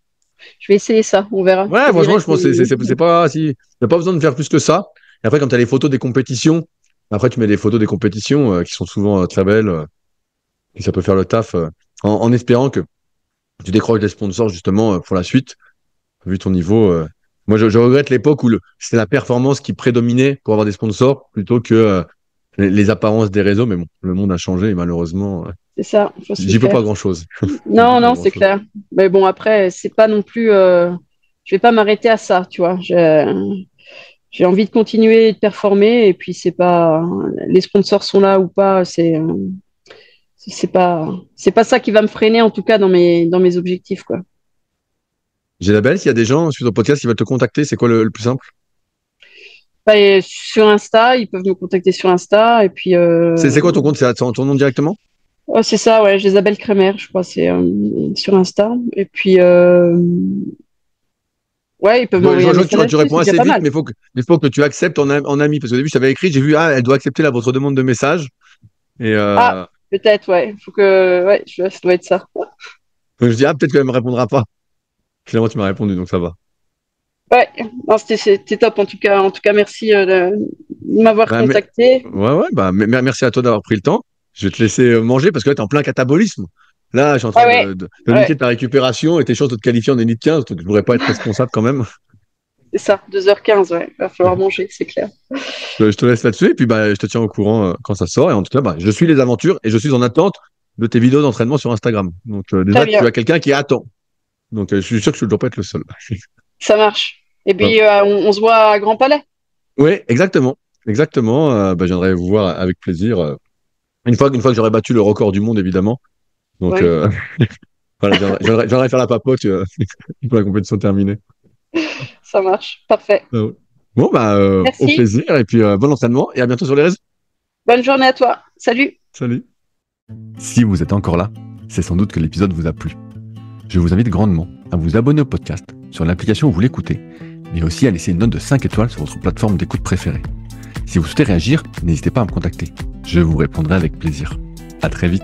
je vais essayer ça, on verra. Je Ouais, te franchement, dirai je pense que c'est pas si, t'as pas besoin de faire plus que ça. Et après, quand t'as les photos des compétitions, après, tu mets des photos des compétitions qui sont souvent très belles, et ça peut faire le taf, en espérant que tu décroches des sponsors justement pour la suite, vu ton niveau. Moi, je regrette l'époque où c'était la performance qui prédominait pour avoir des sponsors plutôt que les apparences des réseaux. Mais bon, le monde a changé et malheureusement, C'est ça, faut se le j'y peux faire. pas grand-chose. J'y peux Non, pas non, c'est grand-chose. clair. Mais bon, après, c'est pas non plus. Je vais pas m'arrêter à ça, tu vois. J'ai envie de continuer et de performer, et puis c'est pas. Les sponsors sont là ou pas, c'est pas ça qui va me freiner, en tout cas, dans mes objectifs, quoi. J'ai la belle, s'il y a des gens sur ton podcast qui veulent te contacter, c'est quoi le plus simple? Bah, et sur Insta, ils peuvent me contacter sur Insta, et puis. C'est quoi ton compte? C'est ton nom directement? Ouais, c'est ça, ouais, Isabelle Kremer, je crois, c'est sur Insta. Et puis, ouais, ils peuvent m'envoyer un Je vois que message tu là-dessus, réponds c'est déjà assez pas vite, mal. mais faut que tu acceptes en ami. Parce qu'au début, je t'avais écrit, j'ai vu, ah, elle doit accepter votre demande de message. Et Ah, peut-être, ouais. Faut que, ouais, ça doit être ça. donc je dis, ah, peut-être qu'elle me répondra pas. Finalement, tu m'as répondu, donc ça va. Ouais, non, c'était top en tout cas. En tout cas, merci de m'avoir Bah, contacté. ouais, bah, merci à toi d'avoir pris le temps. Je vais te laisser manger parce que là, t'es en plein catabolisme. Là, je suis en Ah train ouais, de niquer ouais, ta récupération et tes chances de te qualifier en élite 15, donc je pourrais pas être responsable quand même. c'est ça, 2h15, ouais. Va falloir manger, c'est clair. Je te laisse là-dessus et puis bah, je te tiens au courant quand ça sort. Et en tout cas, bah, je suis les aventures et je suis en attente de tes vidéos d'entraînement sur Instagram. Donc Très déjà, tu bien, as quelqu'un qui attend. Donc je suis sûr que je ne dois pas être le seul. ça marche. Et Voilà. puis, on se voit à Grand Palais. Oui, exactement. Exactement. Bah, je viendrai vous voir avec plaisir. Une fois que j'aurai battu le record du monde, évidemment. Donc Oui, voilà, je viendrai faire la papote une fois la compétition terminée. ça marche. Parfait. Bon, bah, au Merci. plaisir et puis bon entraînement et à bientôt sur les réseaux. Bonne journée à toi. Salut. Salut. Si vous êtes encore là, c'est sans doute que l'épisode vous a plu. Je vous invite grandement à vous abonner au podcast sur l'application où vous l'écoutez, mais aussi à laisser une note de 5 étoiles sur votre plateforme d'écoute préférée. Si vous souhaitez réagir, n'hésitez pas à me contacter. Je vous répondrai avec plaisir. À très vite.